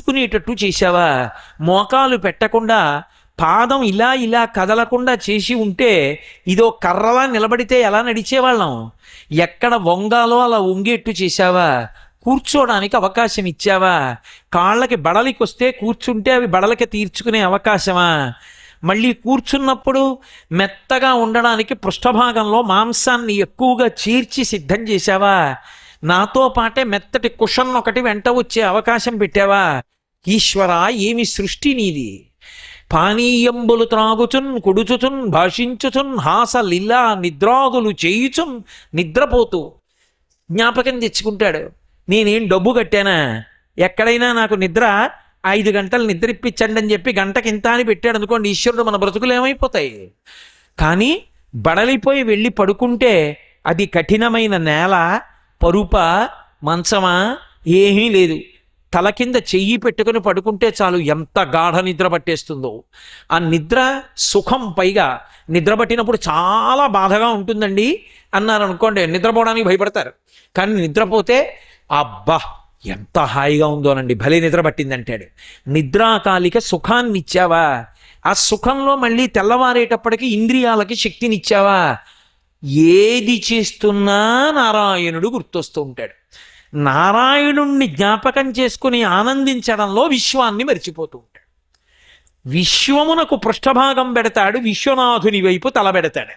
కూర్చుకునేటట్టు చేశావా? మోకాలు పెట్టకుండా పాదం ఇలా ఇలా కదలకుండా చేసి ఉంటే ఇదో కర్రలా నిలబడితే ఎలా నడిచేవాళ్ళం? ఎక్కడ వంగాలో అలా వంగేట్టు చేశావా? కూర్చోడానికి అవకాశం ఇచ్చావా? కాళ్ళకి బడలికి వస్తే కూర్చుంటే అవి బడలకి తీర్చుకునే అవకాశమా? మళ్ళీ కూర్చున్నప్పుడు మెత్తగా ఉండడానికి పృష్ఠభాగంలో మాంసాన్ని ఎక్కువగా చీర్చి సిద్ధం చేశావా? నాతో పాటే మెత్తటి కుషన్ ఒకటి వెంట వచ్చే అవకాశం పెట్టావా? ఈశ్వరా, ఏమి సృష్టి నీది! పానీయంబులు త్రాగుచున్ కుడుచుచున్ భాషించుచున్ హాస లీలా నిద్రాదులు చేయుచున్ నిద్రపోతూ జ్ఞాపకం తెచ్చుకుంటాడు. నేనేం డబ్బు కట్టానా? ఎక్కడైనా నాకు నిద్ర 5 గంటలు నిద్ర ఇప్పించండి అని చెప్పి గంటకింత అని పెట్టాడు అనుకోండి, ఈశ్వరుడు మన బ్రతుకులు ఏమైపోతాయి? కానీ బడలిపోయి వెళ్ళి పడుకుంటే అది కఠినమైన నేల, పరుప, మంచమా, ఏమీ లేదు. తల కింద చెయ్యి పెట్టుకుని పడుకుంటే చాలు ఎంత గాఢ నిద్ర పట్టేస్తుందో. ఆ నిద్ర సుఖం. పైగా నిద్ర పట్టినప్పుడు చాలా బాధగా ఉంటుందండి అన్నారు అనుకోండి, నిద్రపోవడానికి భయపడతారు. కానీ నిద్రపోతే అబ్బా ఎంత హాయిగా ఉందోనండి, భలే నిద్ర పట్టిందంటాడు. నిద్రాకాలిక సుఖాన్ని ఇచ్చావా? ఆ సుఖంలో మళ్ళీ తెల్లవారేటప్పటికి ఇంద్రియాలకి శక్తినిచ్చావా? ఏది చేస్తున్నా నారాయణుడు గుర్తొస్తూ ఉంటాడు. నారాయణుణ్ణి జ్ఞాపకం చేసుకుని ఆనందించడంలో విశ్వాన్ని మరిచిపోతూ ఉంటాడు. విశ్వమునకు పృష్ఠభాగం పెడతాడు, విశ్వనాథుని వైపు తలబెడతాడు.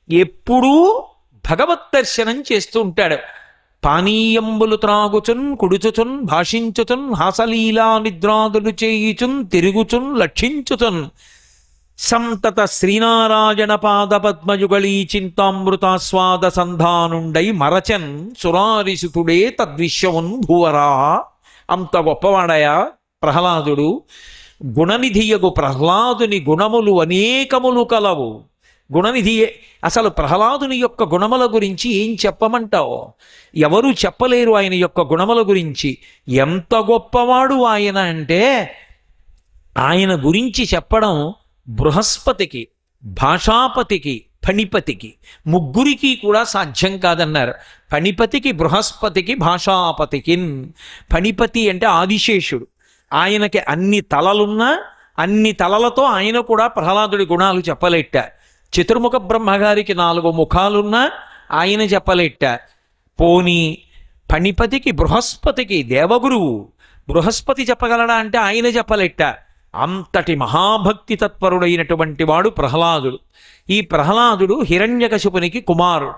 ఎప్పుడూ భగవత్ దర్శనం చేస్తూ ఉంటాడు. పానీయంబులు త్రాగుచున్ కుడుచుచున్ భాషించుచున్ హాసలీలా నిద్రాదులు చేయుచున్ తిరుగుచున్ లక్షించుచున్ సంతత శ్రీనారాయణ పాద పద్మయుగళీ చింతామృతాస్వాద సంధానుండై మరచన్ సురారిసుతుడే తద్విశ్వమున్ భూవరా. అంత గొప్పవాడయా ప్రహ్లాదుడు. గుణనిధియగు ప్రహ్లాదుని గుణములు అనేకములు కలవు. గుణనిధి. అసలు ప్రహ్లాదుని యొక్క గుణముల గురించి ఏం చెప్పమంటావు? ఎవరు చెప్పలేరు ఆయన యొక్క గుణముల గురించి. ఎంత గొప్పవాడు ఆయన అంటే, ఆయన గురించి చెప్పడం బృహస్పతికి, భాషాపతికి, ఫణిపతికి ముగ్గురికి కూడా సాధ్యం కాదన్నారు. ఫణిపతికి, బృహస్పతికి, భాషాపతికి. ఫణిపతి అంటే ఆదిశేషుడు. ఆయనకి అన్ని తలలున్నా అన్ని తలలతో ఆయన కూడా ప్రహ్లాదుడి గుణాలు చెప్పలేట. చతుర్ముఖ బ్రహ్మగారికి 4 ముఖాలున్నా ఆయన చెప్పలేట. పోనీ ఫణిపతికి, బృహస్పతికి, దేవగురువు బృహస్పతి చెప్పగలడా అంటే ఆయన చెప్పలేట. అంతటి మహాభక్తి తత్పరుడైనటువంటి వాడు ప్రహ్లాదుడు. ఈ ప్రహ్లాదుడు హిరణ్యకశిపునికి కుమారుడు.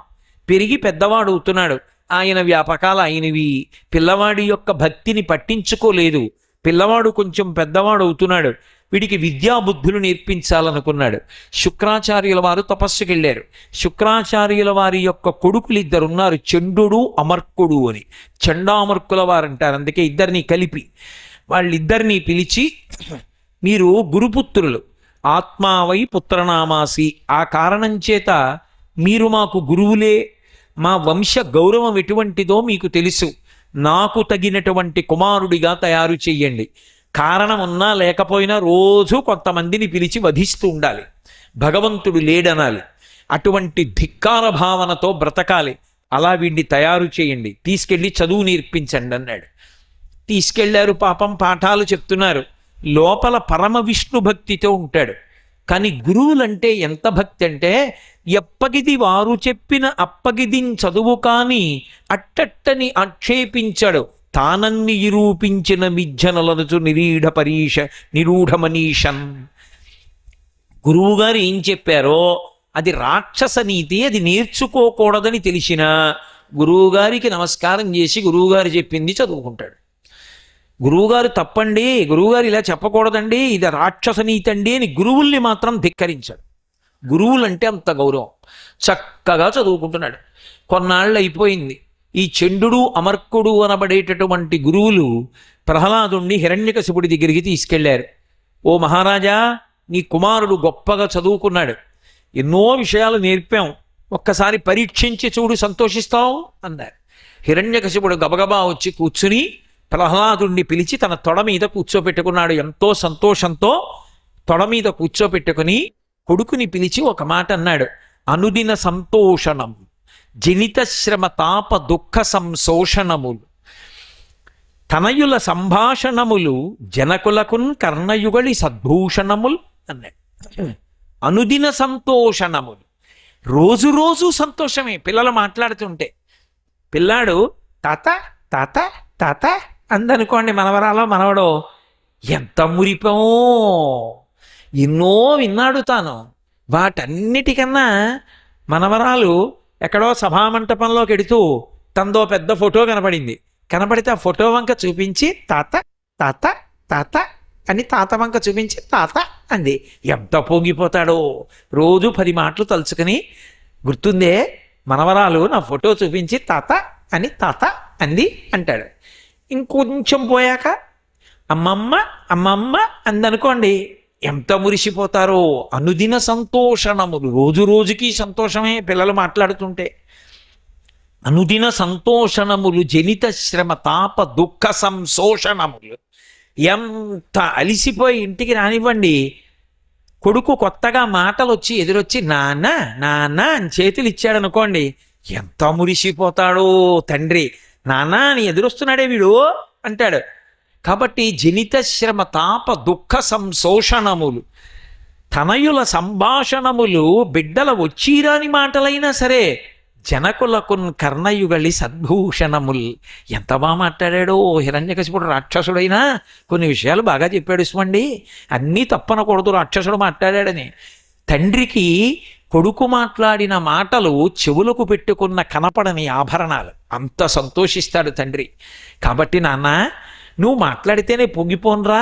పెరిగి పెద్దవాడు అవుతున్నాడు. ఆయన వ్యాపకాలు ఆయనవి. పిల్లవాడి యొక్క భక్తిని పట్టించుకోలేదు. పిల్లవాడు కొంచెం పెద్దవాడు అవుతున్నాడు. వీడికి విద్యాబుద్ధులు నేర్పించాలనుకున్నాడు. శుక్రాచార్యుల వారు తపస్సుకి వెళ్ళారు. శుక్రాచార్యుల వారి యొక్క కొడుకులు 2 ఉన్నారు, చండు అమర్కుడు అని. చండామర్కుల వారు అంటారు. అందుకే ఇద్దరిని కలిపి వాళ్ళిద్దరినీ పిలిచి, మీరు గురుపుత్రులు, ఆత్మావై పుత్రనామాసి, ఆ కారణం చేత మీరు మాకు గురువులే. మా వంశ గౌరవం ఎటువంటిదో మీకు తెలుసు. నాకు తగినటువంటి కుమారుడిగా తయారు చెయ్యండి. కారణం ఉన్నా లేకపోయినా రోజు కొంతమందిని పిలిచి వధిస్తూ ఉండాలి. భగవంతుడు లేడనాలి. అటువంటి ధిక్కార భావనతో బ్రతకాలి. అలా వీడిని తయారు చేయండి, తీసుకెళ్ళి చదువు నేర్పించండి అన్నాడు. తీసుకెళ్లారు. పాపం పాఠాలు చెప్తున్నారు. లోపల పరమ విష్ణు భక్తితో ఉంటాడు. కానీ గురువులంటే ఎంత భక్తి అంటే, ఎప్పగిది వారు చెప్పిన అప్పగిదిన్ చదువు కాని అట్టట్టని ఆక్షేపించాడు. తానన్ని నిరూపించిన విద్యనలనుచు నిరూఢమనీషన్. గురువుగారు ఏం చెప్పారో అది రాక్షస నీతి, అది నేర్చుకోకూడదని తెలిసినా గురువుగారికి నమస్కారం చేసి గురువుగారు చెప్పింది చదువుకుంటాడు. గురువుగారు తప్పండి, గురువుగారు ఇలా చెప్పకూడదండి, ఇది రాక్షస నీతి అండి అని గురువుల్ని మాత్రం ధిక్కరించాడు. గురువులంటే అంత గౌరవం. చక్కగా చదువుకుంటున్నాడు. కొన్నాళ్ళు అయిపోయింది. ఈ చండు అమర్కుడు అనబడేటటువంటి గురువులు ప్రహ్లాదుణ్ణి హిరణ్యకశిపుడి దగ్గరికి తీసుకెళ్లారు. ఓ మహారాజా, నీ కుమారుడు గొప్పగా చదువుకున్నాడు, ఎన్నో విషయాలు నేర్పాం, ఒక్కసారి పరీక్షించి చూడు, సంతోషిస్తావు అన్నారు. హిరణ్యకశిపుడు గబగబా వచ్చి కూర్చుని ప్రహ్లాదుణ్ణి పిలిచి తన తొడ మీద కూర్చోపెట్టుకున్నాడు. ఎంతో సంతోషంతో తొడ మీద కూర్చోపెట్టుకుని కొడుకుని పిలిచి ఒక మాట అన్నాడు. అనుదిన సంతోషణం జనిత శ్రమ తాప దుఃఖ సంశోషణములు. తనయుల సంభాషణములు జనకులకున్ కర్ణయుగళి సద్భూషణముల్ అన్నాడు. అనుదిన సంతోషణములు, రోజు రోజు సంతోషమే. పిల్లలు మాట్లాడుతుంటే పిల్లాడు తాత తాత తాత అందనుకోండి, మనవరాలో మనవడో, ఎంత మురిపమో, ఎన్నో విన్నాడు తాను. వాటన్నిటికన్నా మనవరాలు ఎక్కడో సభామంటపంలోకి ఎడుతూ తనదో పెద్ద ఫోటో కనపడితే ఆ ఫోటో వంక చూపించి తాత తాత తాత అని తాత వంక చూపించి తాత అంది. ఎంత పొంగిపోతాడో. రోజు 10 మాటలు తలుచుకుని, గుర్తుందే మనవరాలు నా ఫోటో చూపించి తాత అని తాత అంది అంటాడు. ఇంకొంచెం పోయాక అమ్మమ్మ అమ్మమ్మ అందనుకోండి, ఎంత మురిసిపోతారో. అనుదిన సంతోషణములు, రోజు రోజుకి సంతోషమే పిల్లలు మాట్లాడుతుంటే. అనుదిన సంతోషణములు జనిత శ్రమ తాప దుఃఖ సంశోషణములు. ఎంత అలిసిపోయి ఇంటికి రానివ్వండి, కొడుకు కొత్తగా మాటలు వచ్చి ఎదురొచ్చి నాన్న నాన్న అని చేతులు ఇచ్చాడనుకోండి, ఎంత మురిసిపోతాడో తండ్రి. నాన్న అని ఎదురొస్తున్నాడే వీడు అంటాడు. కాబట్టి జనిత శ్రమ తాప దుఃఖ సంశోషణములు, తనయుల సంభాషణములు, బిడ్డల వచ్చిరాని మాటలైనా సరే, జనకులకు కర్ణయుగళి సద్భూషణముల్. ఎంత బాగా మాట్లాడాడో హిరణ్యకశిపుడు. రాక్షసుడైనా కొన్ని విషయాలు బాగా చెప్పాడు సుమండి. అన్నీ తప్పనకూడదు రాక్షసుడు మాట్లాడాడని. తండ్రికి కొడుకు మాట్లాడిన మాటలు చెవులకు పెట్టుకున్న కనపడని ఆభరణాలు. అంత సంతోషిస్తాడు తండ్రి. కాబట్టి నాన్న, నువ్వు మాట్లాడితేనే పొంగిపోన్రా.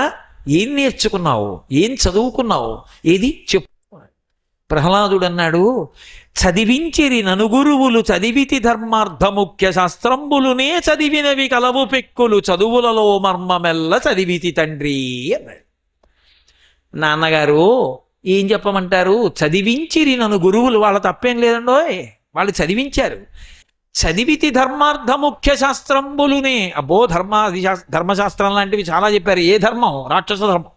ఏం నేర్చుకున్నావు, ఏం చదువుకున్నావు, ఏది చెప్పు. ప్రహ్లాదుడు అన్నాడు, చదివించిరి ననుగురువులు చదివితి ధర్మార్థ ముఖ్య శాస్త్రంబులునే చదివినవి కలవు పెక్కులు చదువులలో మర్మమెల్ల చదివితి తండ్రి అన్నాడు. నాన్నగారు ఏం చెప్పమంటారు? చదివించిరి నన్ను గురువులు. వాళ్ళ తప్పేం లేదండోయ్, వాళ్ళు చదివించారు. చదివితి ధర్మార్థ ముఖ్య శాస్త్రంబులునే. అబ్బో, ధర్మశాస్త్రం లాంటివి చాలా చెప్పారు. ఏ ధర్మం? రాక్షస ధర్మం.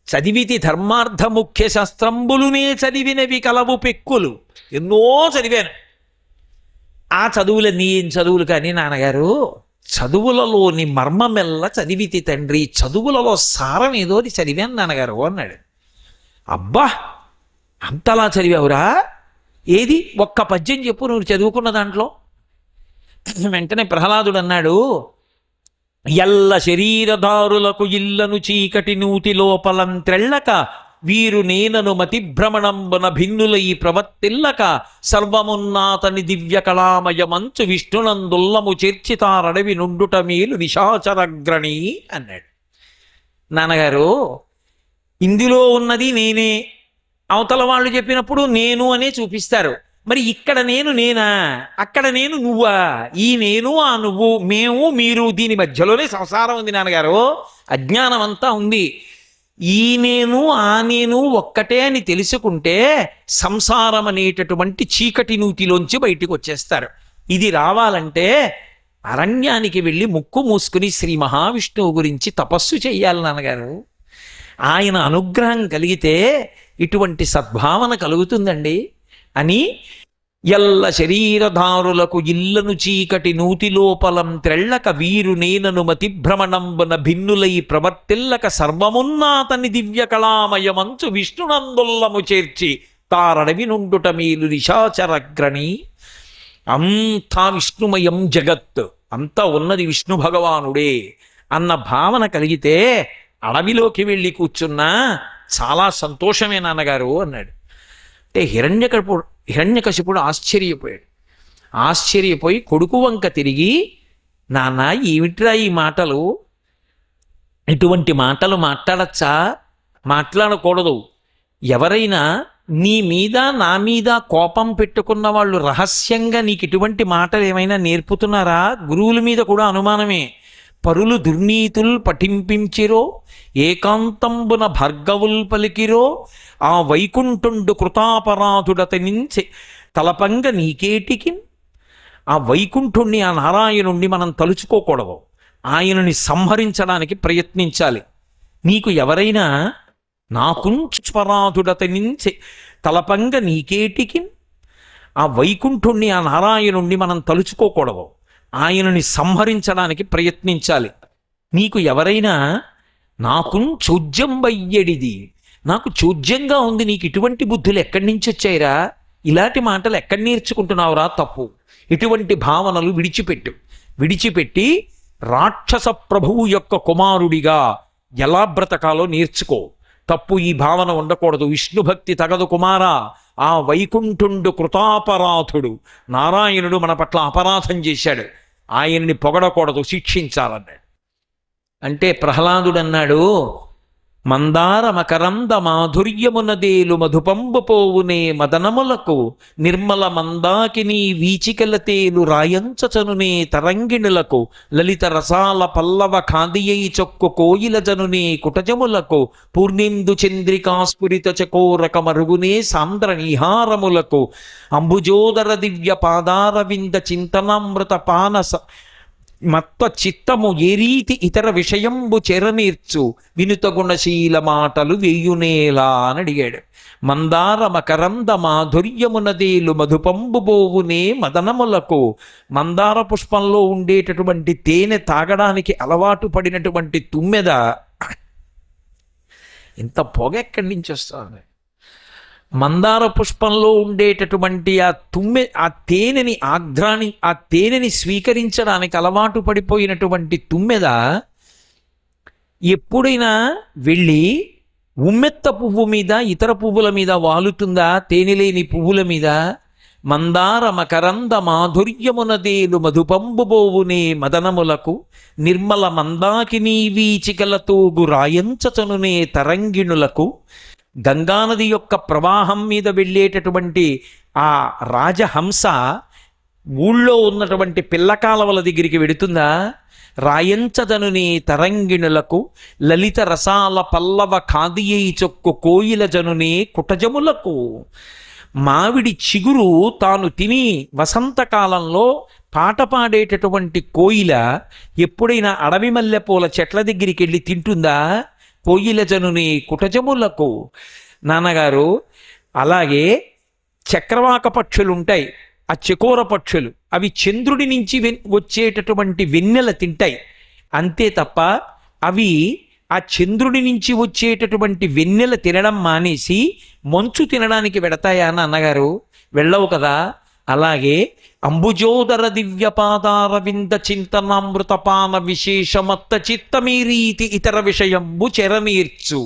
చదివితి ధర్మార్థ ముఖ్య శాస్త్రంబులునే చదివినవి కలవు పెక్కులు. ఎన్నో చదివాను. ఆ చదువులన్నీ ఏం చదువులు కానీ నాన్నగారు, చదువులలోని మర్మమెల్ల చదివితి తండ్రి. చదువులలో సారం ఏదో అది చదివాను నాన్నగారు అన్నాడు. అబ్బా, అంతలా చదివావురా? ఏది ఒక్క పద్యం చెప్పు నువ్వు చదువుకున్న దాంట్లో. వెంటనే ప్రహ్లాదుడు అన్నాడు, ఎల్ల శరీరధారులకు ఇల్లను చీకటి నూతి లోపలం త్రెళ్ళక వీరు నేనను మతిభ్రమణంబున భిన్నులై ప్రవర్తిల్లక సర్వమున్నాతని దివ్య కళామయ మంచు విష్ణునందుల్లము చేర్చితారడవి నుండుట మేలు నిశాచరగ్రణి అన్నాడు. నాన్నగారు, ఇందులో ఉన్నది నేనే. అవతల వాళ్ళు చెప్పినప్పుడు నేను అనే చూపిస్తారు. మరి ఇక్కడ నేను నేనా, అక్కడ నేను నువ్వా? ఈ నేను ఆ నువ్వు, మేము మీరు, దీని మధ్యలోనే సంసారం ఉంది నాన్నగారు. అజ్ఞానం అంతా ఉంది. ఈ నేను ఆ నేను ఒక్కటే అని తెలుసుకుంటే సంసారం అనేటటువంటి చీకటి నూతిలోంచి బయటికి వచ్చేస్తారు. ఇది రావాలంటే అరణ్యానికి వెళ్ళి ముక్కు మూసుకుని శ్రీ మహావిష్ణువు గురించి తపస్సు చెయ్యాలి నాన్నగారు. ఆయన అనుగ్రహం కలిగితే ఇటువంటి సద్భావన కలుగుతుందండి అని. ఎల్ల శరీరధారులకు ఇల్లను చీకటి నూతి లోపలం త్రెళ్ళక వీరు నేనను మతిభ్రమణంబున భిన్నులై ప్రవర్తిల్లక సర్వమున్నాతని దివ్య కళామయమంచు విష్ణునందుల్లము చేర్చి తారడవి నుండుట మేలు నిశాచరగ్రణి. అంతా విష్ణుమయం జగత్, అంతా ఉన్నది విష్ణు భగవానుడే అన్న భావన కలిగితే అడవిలోకి వెళ్ళి కూర్చున్నా చాలా సంతోషమే నాన్నగారు అన్నాడు. అంటే హిరణ్యకశిపుడు ఆశ్చర్యపోయి కొడుకు వంక తిరిగి, నాన్న ఏమిట్రా ఈ మాటలు? ఇటువంటి మాటలు మాట్లాడచ్చా? మాట్లాడకూడదు. ఎవరైనా నీ మీద నా మీద కోపం పెట్టుకున్న వాళ్ళు రహస్యంగా నీకు ఇటువంటి మాటలు ఏమైనా నేర్పుతున్నారా? గురువుల మీద కూడా అనుమానమే. పరులు దుర్నీతుల్ పఠింపించిరో ఏకాంతంబున భార్గవుల్ పలికిరో ఆ వైకుంఠుండు కృతాపరాధుడతనించి తలపంగ నీకేటికి. ఆ వైకుంఠుణ్ణి, ఆ నారాయణుణ్ణి మనం తలుచుకోకూడదు. ఆయనని సంహరించడానికి ప్రయత్నించాలి. నీకు ఎవరైనా నాకుంపరాధుడతనించి తలపంగ నీకేటికి, ఆ వైకుంఠుణ్ణి, ఆ నారాయణుణ్ణి మనం తలుచుకోకూడదు. ఆయనని సంహరించడానికి ప్రయత్నించాలి. నీకు ఎవరైనా నాకు చోద్యం వయ్యడిది, నాకు చోద్యంగా ఉంది, నీకు ఇటువంటి బుద్ధులు ఎక్కడి నుంచి వచ్చాయిరా, ఇలాంటి మాటలు ఎక్కడి నేర్చుకుంటున్నావురా, తప్పు, ఇటువంటి భావనలు విడిచిపెట్టి రాక్షస ప్రభువు యొక్క కుమారుడిగా ఎలా బ్రతకాలో నేర్చుకో. తప్పు, ఈ భావన ఉండకూడదు. విష్ణుభక్తి తగదు కుమారా, ఆ వైకుంఠుండు కృతాపరాధుడు, నారాయణుడు మన పట్ల అపరాధం చేశాడు, ఆయన్ని పొగడకూడదు, శిక్షించాలన్నాడు. అంటే ప్రహ్లాదుడు అన్నాడు, మందార మకరంద మాధుర్యమునదేలు మధుపంబు పోవునే మదనములకు నిర్మల మందాకిని వీచికలతేలు రాయంచచనునే తరంగిణులకు లలిత రసాల పల్లవ ఖాదియై చొక్కు కోయిల జనునే కుటజములకు పూర్ణిందు చంద్రికాస్ఫురిత చకోరక మరుగునే సాంద్ర నిహారములకు అంబుజోదర దివ్య పాదారవింద చింతనామృత పానస మత్వ చిత్తము ఏ రీతి ఇతర విషయంబు చెరనీర్చు వినుత గుణశీల మాటలు వేయునేలా అని అడిగాడు. మందార మకరంద మాధుర్యమునదేలు మధుపంబు బోవునే మదనములకు, మందార పుష్పంలో ఉండేటటువంటి తేనె తాగడానికి అలవాటు పడినటువంటి తుమ్మెద ఇంత పొగ ఎక్కడి నుంచి వస్తుంది? మందార పుష్పంలో ఉండేటటువంటి ఆ తేనెని ఆ తేనెని స్వీకరించడానికి అలవాటు పడిపోయినటువంటి తుమ్మెద ఎప్పుడైనా వెళ్ళి ఉమ్మెత్త పువ్వు మీద ఇతర పువ్వుల మీద వాలుతుందా? తేనె లేని పువ్వుల మీద. మందార మకరంద మాధుర్యమునదేలు మధుపంబుబోవునే మదనములకు నిర్మల మందాకినీ వీచికలతోగు రాయంచచనునే తరంగిణులకు, గంగానది యొక్క ప్రవాహం మీద వెళ్ళేటటువంటి ఆ రాజహంస ఊళ్ళో ఉన్నటువంటి పిల్లకాలవల దగ్గరికి వెడుతుందా? రాయంచదనుని తరంగిణులకు లలిత రసాల పల్లవ ఖాదియై చొక్కు కోయిల జనునే కుటజములకు, మావిడి చిగురు తాను తిని వసంతకాలంలో పాట పాడేటటువంటి కోయిల ఎప్పుడైనా అడవి మల్లెపూల చెట్ల దగ్గరికి వెళ్ళి తింటుందా? కోయిల జనుని కుటజములకు. నాన్నగారు, అలాగే చక్రవాక పక్షులు ఉంటాయి, ఆ చకోర పక్షులు, అవి చంద్రుడి నుంచి వచ్చేటటువంటి వెన్నెల తింటాయి. అంతే తప్ప అవి ఆ చంద్రుడి నుంచి వచ్చేటటువంటి వెన్నెల తినడం మానేసి మంచు తినడానికి వెడతాయా నాన్నగారు? వెళ్ళవు కదా. అలాగే అంబుజోదర దివ్యపాదారవింద చింతనామృతపాన విశేషమత్త చిత్తమీరీతి ఇతర విషయంబు చెరనీర్చు.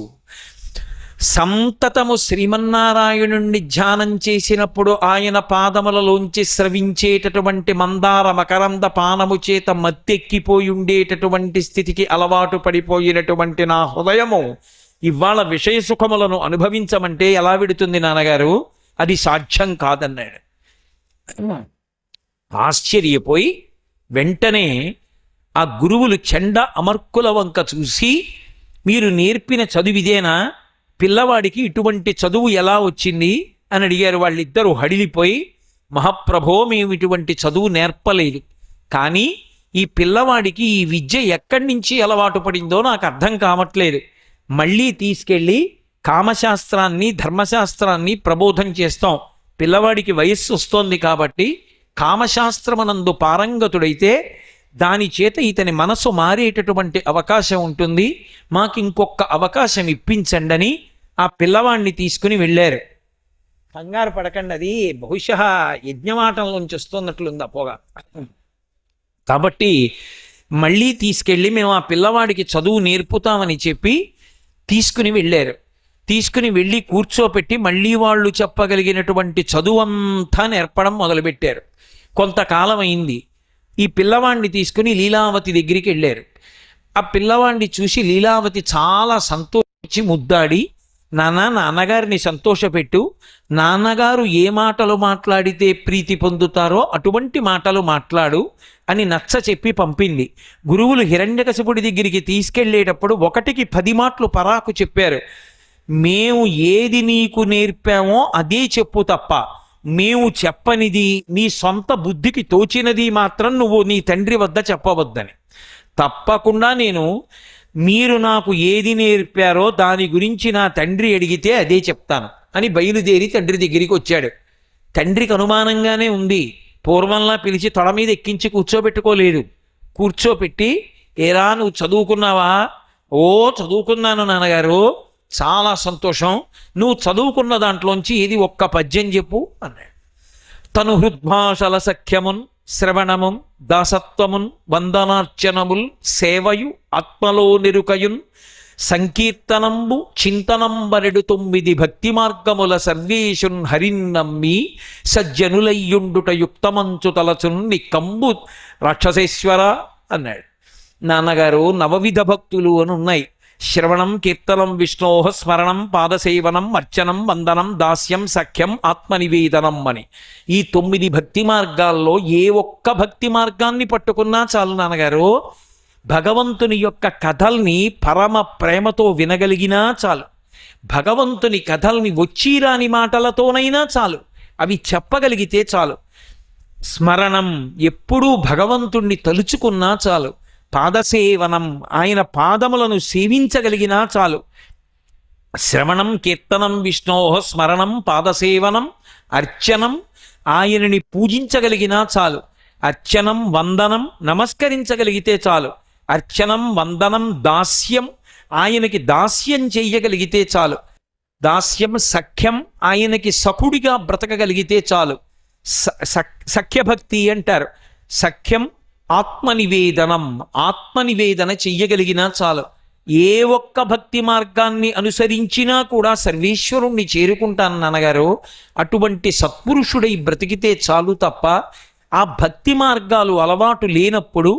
సంతతము శ్రీమన్నారాయణుణ్ణి ధ్యానం చేసినప్పుడు ఆయన పాదములలోంచి స్రవించేటటువంటి మందార మకరంద పానము చేత మత్తెక్కిపోయి ఉండేటటువంటి స్థితికి అలవాటు పడిపోయినటువంటి నా హృదయము ఇవాళ విషయ సుఖములను అనుభవించమంటే ఎలా విడుతుంది నాన్నగారు? అది సాధ్యం కాదన్నాడు. ఆశ్చర్యపోయి వెంటనే ఆ గురువులు చెండ అమర్కుల వంక చూసి, మీరు నేర్పిన చదువిదేనా? పిల్లవాడికి ఇటువంటి చదువు ఎలా వచ్చింది అని అడిగారు. వాళ్ళిద్దరూ హడిలిపోయి, మహాప్రభో, మేము ఇటువంటి చదువు నేర్పలేదు, కానీ ఈ పిల్లవాడికి ఈ విద్య ఎక్కడి నుంచి అలవాటు పడిందో నాకు అర్థం కావట్లేదు. మళ్ళీ తీసుకెళ్ళి కామశాస్త్రాన్ని ధర్మశాస్త్రాన్ని ప్రబోధం చేస్తాం. పిల్లవాడికి వయస్సు వస్తోంది కాబట్టి కామశాస్త్రమునందు పారంగతుడైతే దాని చేత ఇతని మనసు మారేటటువంటి అవకాశం ఉంటుంది, మాకు ఇంకొక అవకాశం ఇప్పించండి అని ఆ పిల్లవాడిని తీసుకుని వెళ్ళారు. కంగారు పడకండి, అది బహుశా యజ్ఞవాటంలోంచి వస్తున్నట్లుంది ఆ పొగ. కాబట్టి మళ్ళీ తీసుకెళ్ళి మేము ఆ పిల్లవాడికి చదువు నేర్పుతామని చెప్పి తీసుకుని వెళ్ళారు. తీసుకుని వెళ్ళి కూర్చోపెట్టి మళ్ళీ వాళ్ళు చెప్పగలిగినటువంటి చదువంతా నేర్పడం మొదలుపెట్టారు. కొంతకాలం అయింది. ఈ పిల్లవాడిని తీసుకుని లీలావతి దగ్గరికి వెళ్ళారు. ఆ పిల్లవాడిని చూసి లీలావతి చాలా సంతోషించి ముద్దాడి, నాన్నగారిని సంతోషపెట్టు, నాన్నగారు ఏ మాటలు మాట్లాడితే ప్రీతి పొందుతారో అటువంటి మాటలు మాట్లాడు అని నచ్చ చెప్పి పంపింది. గురువులు హిరణ్యకశిపుడి దగ్గరికి తీసుకెళ్లేటప్పుడు 1కి 10 మాటలు పరాకు చెప్పారు. మేము ఏది నీకు నేర్పామో అదే చెప్పు తప్ప మేము చెప్పనిది, నీ సొంత బుద్ధికి తోచినది మాత్రం నువ్వు నీ తండ్రి వద్ద చెప్పవద్దని. తప్పకుండా నేను మీరు నాకు ఏది నేర్పారో దాని గురించి నా తండ్రి అడిగితే అదే చెప్తాను అని బయలుదేరి తండ్రి దగ్గరికి వచ్చాడు. తండ్రికి అనుమానంగానే ఉంది, పూర్వంలా పిలిచి తొడ మీద ఎక్కించి కూర్చోబెట్టుకోలేదు. కూర్చోపెట్టి, ఏరా నువ్వు చదువుకున్నావా? ఓ చదువుకున్నాను నాన్నగారు. చాలా సంతోషం. నువ్వు చదువుకున్న దాంట్లోంచి ఇది ఒక్క పద్యం చెప్పు అన్నాడు. తను హృద్భాషల సఖ్యమున్ శ్రవణమున్ దాసత్వమున్ వందనార్చనముల్ సేవయు ఆత్మలో నిరుకయున్ సంకీర్తనంబు చింతనంబరెడు 9 భక్తి మార్గముల సర్వేషున్ హరిన్నమ్మి సజ్జనులయ్యుండుట యుక్తమంచు తలచున్ నికంబు రాక్షసేశ్వర అన్నాడు. నాన్నగారు, నవవిధ భక్తులు అని ఉన్నాయి. శ్రవణం, కీర్తనం, విష్ణోహ స్మరణం, పాదసేవనం, అర్చనం, వందనం, దాస్యం, సఖ్యం, ఆత్మనివేదనం అని ఈ 9 భక్తి మార్గాల్లో ఏ ఒక్క భక్తి మార్గాన్ని పట్టుకున్నా చాలు నాన్నగారు. భగవంతుని యొక్క కథల్ని పరమ ప్రేమతో వినగలిగినా చాలు, భగవంతుని కథల్ని వచ్చిరాని మాటలతోనైనా చాలు, అవి చెప్పగలిగితే చాలు. స్మరణం, ఎప్పుడూ భగవంతుణ్ణి తలుచుకున్నా చాలు. పాదసేవనం, ఆయన పాదములను సేవించగలిగినా చాలు. శ్రవణం, కీర్తనం, విష్ణోహ స్మరణం, పాదసేవనం, అర్చనం, ఆయనని పూజించగలిగినా చాలు. అర్చనం, వందనం, నమస్కరించగలిగితే చాలు. అర్చనం, వందనం, దాస్యం, ఆయనకి దాస్యం చెయ్యగలిగితే చాలు. దాస్యం, సఖ్యం, ఆయనకి సఖుడిగా బ్రతకగలిగితే చాలు. సఖ్యభక్తి అంటారు. సఖ్యం, ఆత్మనివేదనం, ఆత్మనివేదన చెయ్యగలిగినా చాలు. ఏ ఒక్క భక్తి మార్గాన్ని అనుసరించినా కూడా సర్వేశ్వరుణ్ణి చేరుకుంటాను నాన్నగారు. అటువంటి సత్పురుషుడై బ్రతికితే చాలు తప్ప ఆ భక్తి మార్గాలు అలవాటు లేనప్పుడు,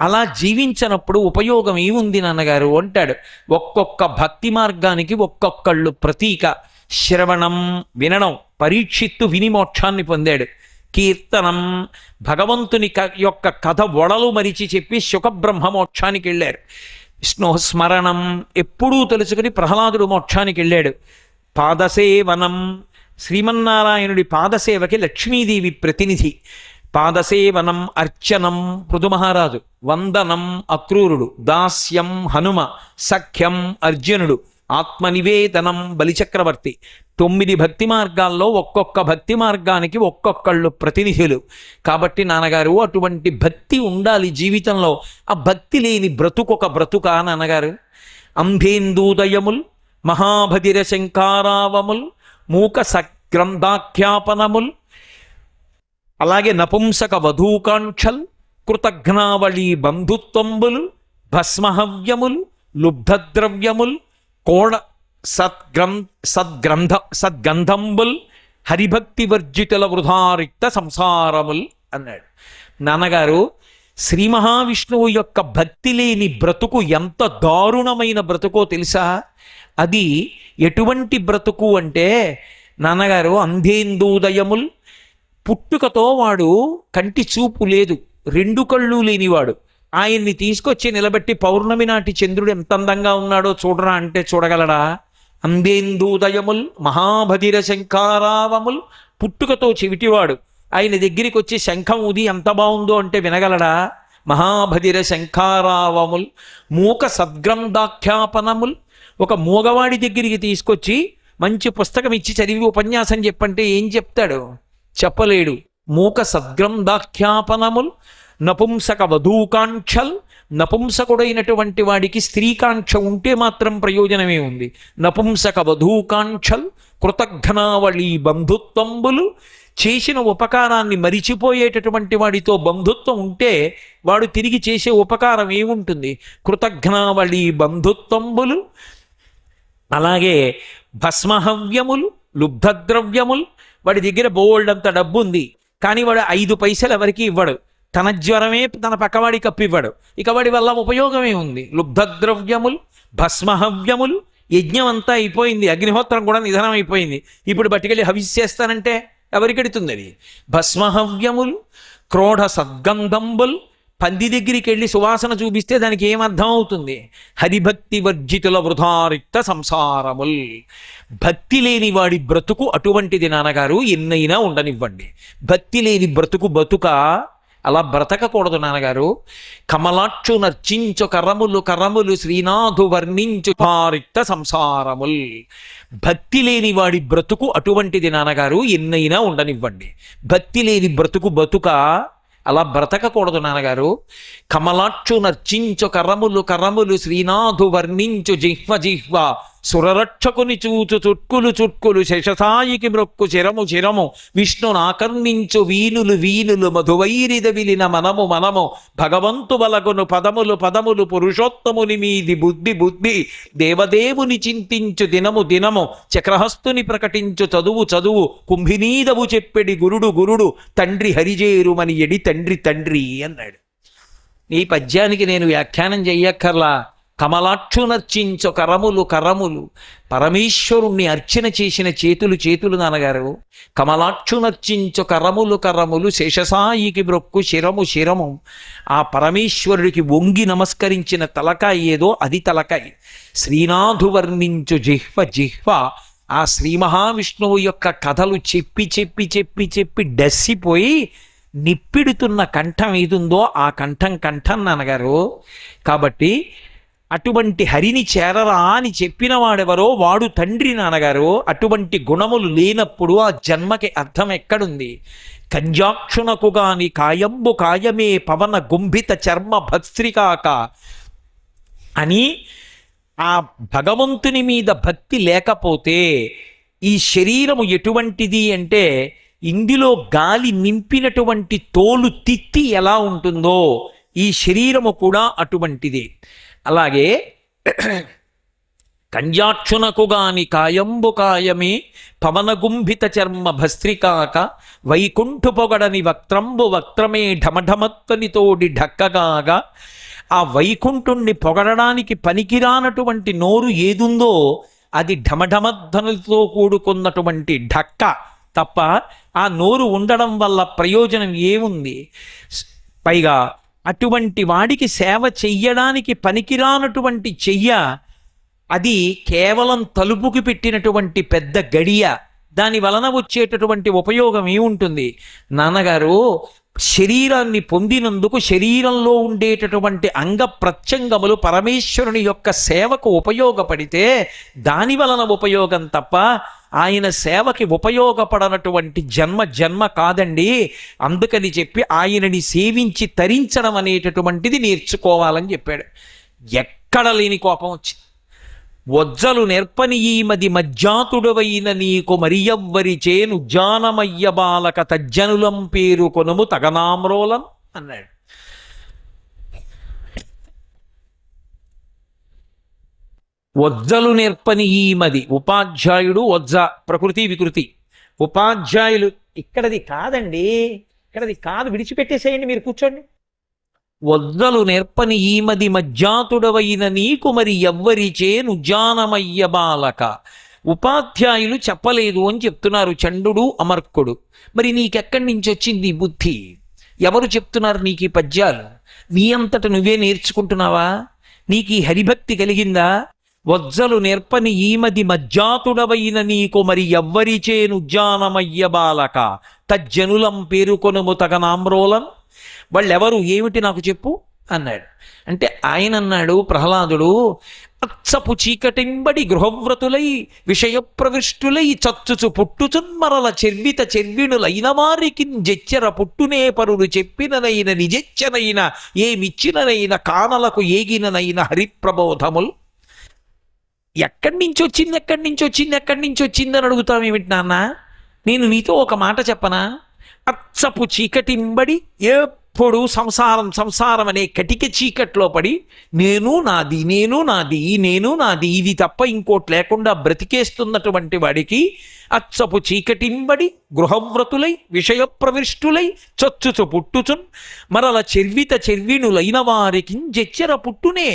అలా జీవించినప్పుడు ఉపయోగం ఏముంది నాన్నగారు అంటాడు. ఒక్కొక్క భక్తి మార్గానికి ఒక్కొక్కళ్ళు ప్రతీక. శ్రవణం, వినడం, పరీక్షిత్తు విని మోక్షాన్ని పొందాడు. కీర్తనం, భగవంతుని యొక్క కథ ఒడలు మరిచి చెప్పి సుఖబ్రహ్మ మోక్షానికి వెళ్ళారు. విష్ణు స్మరణం, ఎప్పుడూ తెలుసుకుని ప్రహ్లాదుడు మోక్షానికి వెళ్ళాడు. పాదసేవనం, శ్రీమన్నారాయణుడి పాదసేవకి లక్ష్మీదేవి ప్రతినిధి. పాదసేవనం, అర్చనం పృథుమహారాజు, వందనం అక్రూరుడు, దాస్యం హనుమ, సఖ్యం అర్జునుడు, ఆత్మనివేదనం బలిచక్రవర్తి. 9 భక్తి మార్గాల్లో ఒక్కొక్క భక్తి మార్గానికి ఒక్కొక్కళ్ళు ప్రతినిధులు. కాబట్టి నాన్నగారు, అటువంటి భక్తి ఉండాలి జీవితంలో. ఆ భక్తి లేని బ్రతుకొక బ్రతుక నాన్నగారు. అంధేందూదయముల్, మహాభదిర శంకారావముల్, మూక సగ్రంథాఖ్యాపనముల్, అలాగే నపుంసక వధూకాంక్షల్, కృతఘ్నావళి బంధుత్వంబులు, భస్మహవ్యముల్, లుబ్ధద్రవ్యముల్, కోడ సద్గంధంబుల్, హరిభక్తి వర్జితుల వృధారిక్త సంసారముల్ అన్నాడు. నాన్నగారు, శ్రీ మహావిష్ణువు యొక్క భక్తి లేని బ్రతుకు ఎంత దారుణమైన బ్రతుకో తెలుసా? అది ఎటువంటి బ్రతుకు అంటే నాన్నగారు, అంధేందూదయముల్, పుట్టుకతో వాడు కంటి చూపు లేదు, 2 కళ్ళు లేనివాడు. ఆయన్ని తీసుకొచ్చి నిలబెట్టి పౌర్ణమి నాటి చంద్రుడు ఎంత అందంగా ఉన్నాడో చూడరా అంటే చూడగలడా? అంధేందూదయముల్, మహాభదిర శంఖారావముల్, పుట్టుకతో చెవిటివాడు. ఆయన దగ్గరికి వచ్చి శంఖం ఊది ఎంత బాగుందో అంటే వినగలడా? మహాభదిర శంఖారావముల్, మూక సద్గ్రంథాఖ్యాపనముల్, ఒక మూగవాడి దగ్గరికి తీసుకొచ్చి మంచి పుస్తకం ఇచ్చి చదివి ఉపన్యాసం చెప్పంటే ఏం చెప్తాడు? చెప్పలేడు. మూక సద్గ్రంథాఖ్యాపనముల్, నపుంసక వధూకాంక్షల్, నపుంసకుడైనటువంటి వాడికి స్త్రీకాంక్ష ఉంటే మాత్రం ప్రయోజనమే ఉంది. నపుంసక వధూకాంక్షల్, కృతఘ్నావళి బంధుత్వంబులు, చేసిన ఉపకారాన్ని మరిచిపోయేటటువంటి వాడితో బంధుత్వం ఉంటే వాడు తిరిగి చేసే ఉపకారం ఏముంటుంది? కృతఘ్నావళి బంధుత్వంబులు, అలాగే భస్మహవ్యములు, లుబ్ధద్రవ్యములు. వాడి దగ్గర బోల్డంత డబ్బు ఉంది, కానీ వాడు 5 పైసలు ఎవరికి ఇవ్వడు. తన జ్వరమే తన పక్కవాడి కప్పివ్వడు. ఇక వాడి వల్ల ఉపయోగమే ఉంది? లుబ్ధద్రవ్యములు, భస్మహవ్యములు. యజ్ఞం అంతా అయిపోయింది, అగ్నిహోత్రం కూడా నిధనం అయిపోయింది. ఇప్పుడు బట్టికెళ్ళి హవిస్సేస్తానంటే ఎవరికెడుతుంది అది? భస్మహవ్యములు, క్రోఢ సద్గంధంబుల్. పంది దగ్గరికి వెళ్ళి సువాసన చూపిస్తే దానికి ఏమర్థం అవుతుంది? హరిభక్తి వర్జితుల వృధారిక్త సంసారముల్. భక్తి లేని వాడి బ్రతుకు అటువంటిది నాన్నగారు. ఎన్నైనా ఉండనివ్వండి, భక్తి లేని బ్రతుకు బతుక అలా బ్రతకకూడదు నాన్నగారు. కమలాక్షు నర్చించు కరములు కరములు శ్రీనాథు వర్ణించు పారిక్త సంసారముల్. భక్తి లేని వాడి బ్రతుకు అటువంటిది నాన్నగారు, ఎన్నైనా ఉండనివ్వండి. భక్తి లేని బ్రతుకు బతుక, అలా బ్రతకకూడదు నాన్నగారు. కమలాక్షు నర్చించు కరములు కరములు శ్రీనాథు వర్ణించు జిహ్వ జిహ్వ సురరక్షకుని చూచు చుట్కులు చుట్కులు శేషసాయికి మ్రొక్కు చిరము చిరము విష్ణునాకర్ణించు వీనులు వీనులు మధువైరిద విలిన మనము మనము భగవంతు వలగును పదములు పదములు పురుషోత్తముని మీది బుద్ధి బుద్ధి దేవదేవుని చింతించు దినము దినము చక్రహస్తుని ప్రకటించు చదువు చదువు కుంభినీదవు చెప్పెడి గురుడు గురుడు తండ్రి హరిజేరుమని ఎడి తండ్రి తండ్రి అన్నాడు. ఈ పద్యానికి నేను వ్యాఖ్యానం చెయ్యక్కర్లా. కమలాక్షు నర్చించు కరములు కరములు, పరమేశ్వరుణ్ణి అర్చన చేసిన చేతులు చేతులు నాన్నగారు. కమలాక్షు నర్చించు కరములు కరములు శేషసాయికి బ్రొక్కు శిరము శిరము, ఆ పరమేశ్వరుడికి వంగి నమస్కరించిన తలకాయ ఏదో అది తలకాయ. శ్రీనాథు వర్ణించు జిహ్వ జిహ్వ, ఆ శ్రీ మహావిష్ణువు యొక్క కథలు చెప్పి చెప్పి చెప్పి చెప్పి డస్సిపోయి నిప్పిడుతున్న కంఠం ఏదుందో ఆ కంఠం కంఠం నాన్నగారు. కాబట్టి అటువంటి హరిని చేరరా అని చెప్పిన వాడెవరో వాడు తండ్రి నాన్నగారు. అటువంటి గుణములు లేనప్పుడు ఆ జన్మకి అర్థం ఎక్కడుంది? కంజాక్షునకు గాని కాయంబు కాయమే పవన గుంభిత చర్మ భస్త్రికాక అని ఆ భగవంతుని మీద భక్తి లేకపోతే ఈ శరీరము ఎటువంటిది అంటే, ఇందులో గాలి నింపినటువంటి తోలు తిత్తి ఎలా ఉంటుందో ఈ శరీరము కూడా అటువంటిది. అలాగే కంజాక్షునకు గాని కాయంబు కాయమే పవనగుంభిత చర్మ భస్త్రికాక వైకుంఠు పొగడని వక్త్రంబు వక్త్రమే ఢమఢమత్వని తోడి ఢక్కగాగా. ఆ వైకుంఠుణ్ణి పొగడడానికి పనికిరానటువంటి నోరు ఏదుందో అది ఢమఢమధ్వనులతో కూడుకున్నటువంటి ఢక్క తప్ప ఆ నోరు ఉండడం వల్ల ప్రయోజనం ఏముంది? పైగా అటువంటి వాడికి సేవ చెయ్యడానికి పనికిరానటువంటి చెయ్య, అది కేవలం తలుపుకి పెట్టినటువంటి పెద్ద గడియ. దాని వలన వచ్చేటటువంటి ఉపయోగం ఏముంటుంది? నాన్నగారు, శరీరాన్ని పొందినందుకు శరీరంలో ఉండేటటువంటి అంగ ప్రత్యంగములు పరమేశ్వరుని యొక్క సేవకు ఉపయోగపడితే దాని వలన ఉపయోగం తప్ప ఆయన సేవకి ఉపయోగపడనటువంటి జన్మ జన్మ కాదండి. అందుకని చెప్పి ఆయనని సేవించి తరించడం అనేటటువంటిది నేర్చుకోవాలని చెప్పాడు. ఎక్కడ లేని కోపం వచ్చింది. వజ్జలు నెర్పని ఈ మది మజ్జాతుడవైన నీకు మరియవ్వరి చేను జానమయ్య బాలక తజ్జనులం పేరు కొనుము తగనామ్రోలం అన్నాడు. వజ్జలు నేర్పని ఈ మది, ఉపాధ్యాయుడు వజ్జ ప్రకృతి వికృతి. ఉపాధ్యాయులు ఇక్కడది కాదండి, ఇక్కడది కాదు, విడిచిపెట్టేసేయండి, మీరు కూర్చోండి. వజ్జలు నేర్పని ఈ మది మజ్జాతుడవైన నీకు మరి ఎవ్వరి చేను జానమయ్య బాలక. ఉపాధ్యాయులు చెప్పలేదు అని చెప్తున్నారు చండుడు అమర్కుడు. మరి నీకెక్కడి నుంచి వచ్చింది బుద్ధి? ఎవరు చెప్తున్నారు నీకు ఈ పద్యాలు? నీ అంతట నువ్వే నేర్చుకుంటున్నావా? నీకు ఈ హరిభక్తి కలిగిందా? వజ్జలు నేర్పని ఈమది మజ్జాతుడవైన నీకు మరి ఎవ్వరి చేను జానమయ్య బాలక తజ్జనులం పేరుకొనుము తగనామ్రోలం. వాళ్ళెవరు ఏమిటి నాకు చెప్పు అన్నాడు. అంటే ఆయన అన్నాడు ప్రహ్లాదుడు, అచ్చపు చీకటింబడి గృహవ్రతులై విషయప్రవిష్టులై చచ్చుచు పుట్టుచున్మరల చెర్విత చెర్విణులైన వారికి జెచ్చెర పుట్టునే పరులు చెప్పిననైన నిజెచ్చనైన ఏమిచ్చిననైన కానలకు ఏగిననైన హరిప్రబోధముల్. ఎక్కడి నుంచి వచ్చింది ఎక్కడి నుంచి వచ్చింది ఎక్కడి నుంచి వచ్చింది అని అడుగుతామేమిటి నాన్న? నేను నీతో ఒక మాట చెప్పనా? అచ్చపు చీకటింబడి ఎప్పుడు సంసారం సంసారం అనే కటిక చీకట్లో పడి నేను నాది నేను నాది నేను నాది ఇది తప్ప ఇంకోటి లేకుండా బ్రతికేస్తున్నటువంటి వాడికి అచ్చపు చీకటింబడి గృహవ్రతులై విషయప్రవిష్టులై చచ్చుచు పుట్టుచున్ మరల చెర్విత చెర్విణులైన వారికి జెచ్చెర పుట్టునే.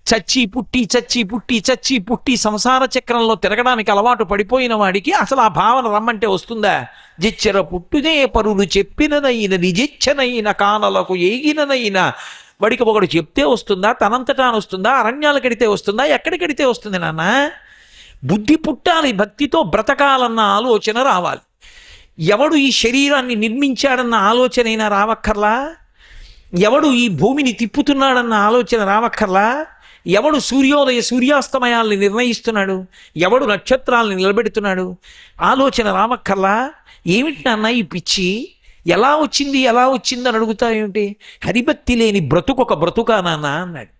చచ్చి పుట్టి చచ్చి పుట్టి చచ్చి పుట్టి సంసార చక్రంలో తిరగడానికి అలవాటు పడిపోయిన వాడికి అసలు ఆ భావన రమ్మంటే వస్తుందా? జెచ్చెర పుట్టునే పరులు చెప్పిననైన నిజెచ్చనైన కానలకు ఏగిననైన. వాడికి ఒకడు చెప్తే వస్తుందా? తనంతటా వస్తుందా? అరణ్యాలు కడితే వస్తుందా? ఎక్కడికడితే వస్తుంది నాన్న? బుద్ధి పుట్టాలి, భక్తితో బ్రతకాలన్న ఆలోచన రావాలి. ఎవడు ఈ శరీరాన్ని నిర్మించాడన్న ఆలోచనైనా రావక్కర్లా? ఎవడు ఈ భూమిని తిప్పుతున్నాడన్న ఆలోచన రావక్కర్లా? ఎవడు సూర్యోదయ సూర్యాస్తమయాల్ని నిర్ణయిస్తున్నాడు? ఎవడు నక్షత్రాలను నిలబెడుతున్నాడు? ఆలోచన రావక్కర్లా? ఏమిటి నాన్న ఈ పిచ్చి? ఎలా వచ్చింది అని అడుగుతావేమిటి? హరిభక్తి లేని బ్రతుకొక బ్రతుకా నాన్న అన్నాడు.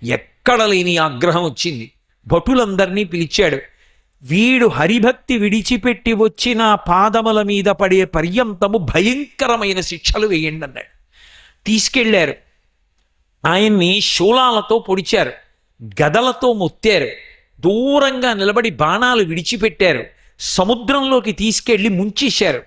ఎక్కడ లేని ఆగ్రహం వచ్చింది. భటులందరినీ పిలిచాడు. వీడు హరిభక్తి విడిచిపెట్టి వచ్చిన పాదముల మీద పడే పర్యంతము భయంకరమైన శిక్షలు వేయండి అన్నాడు. తీసుకెళ్లారు. ఆయన్ని శూలాలతో పొడిచారు, గదలతో మొత్తారు, దూరంగా నిలబడి బాణాలు విడిచిపెట్టారు, సముద్రంలోకి తీసుకెళ్లి ముంచేశారు,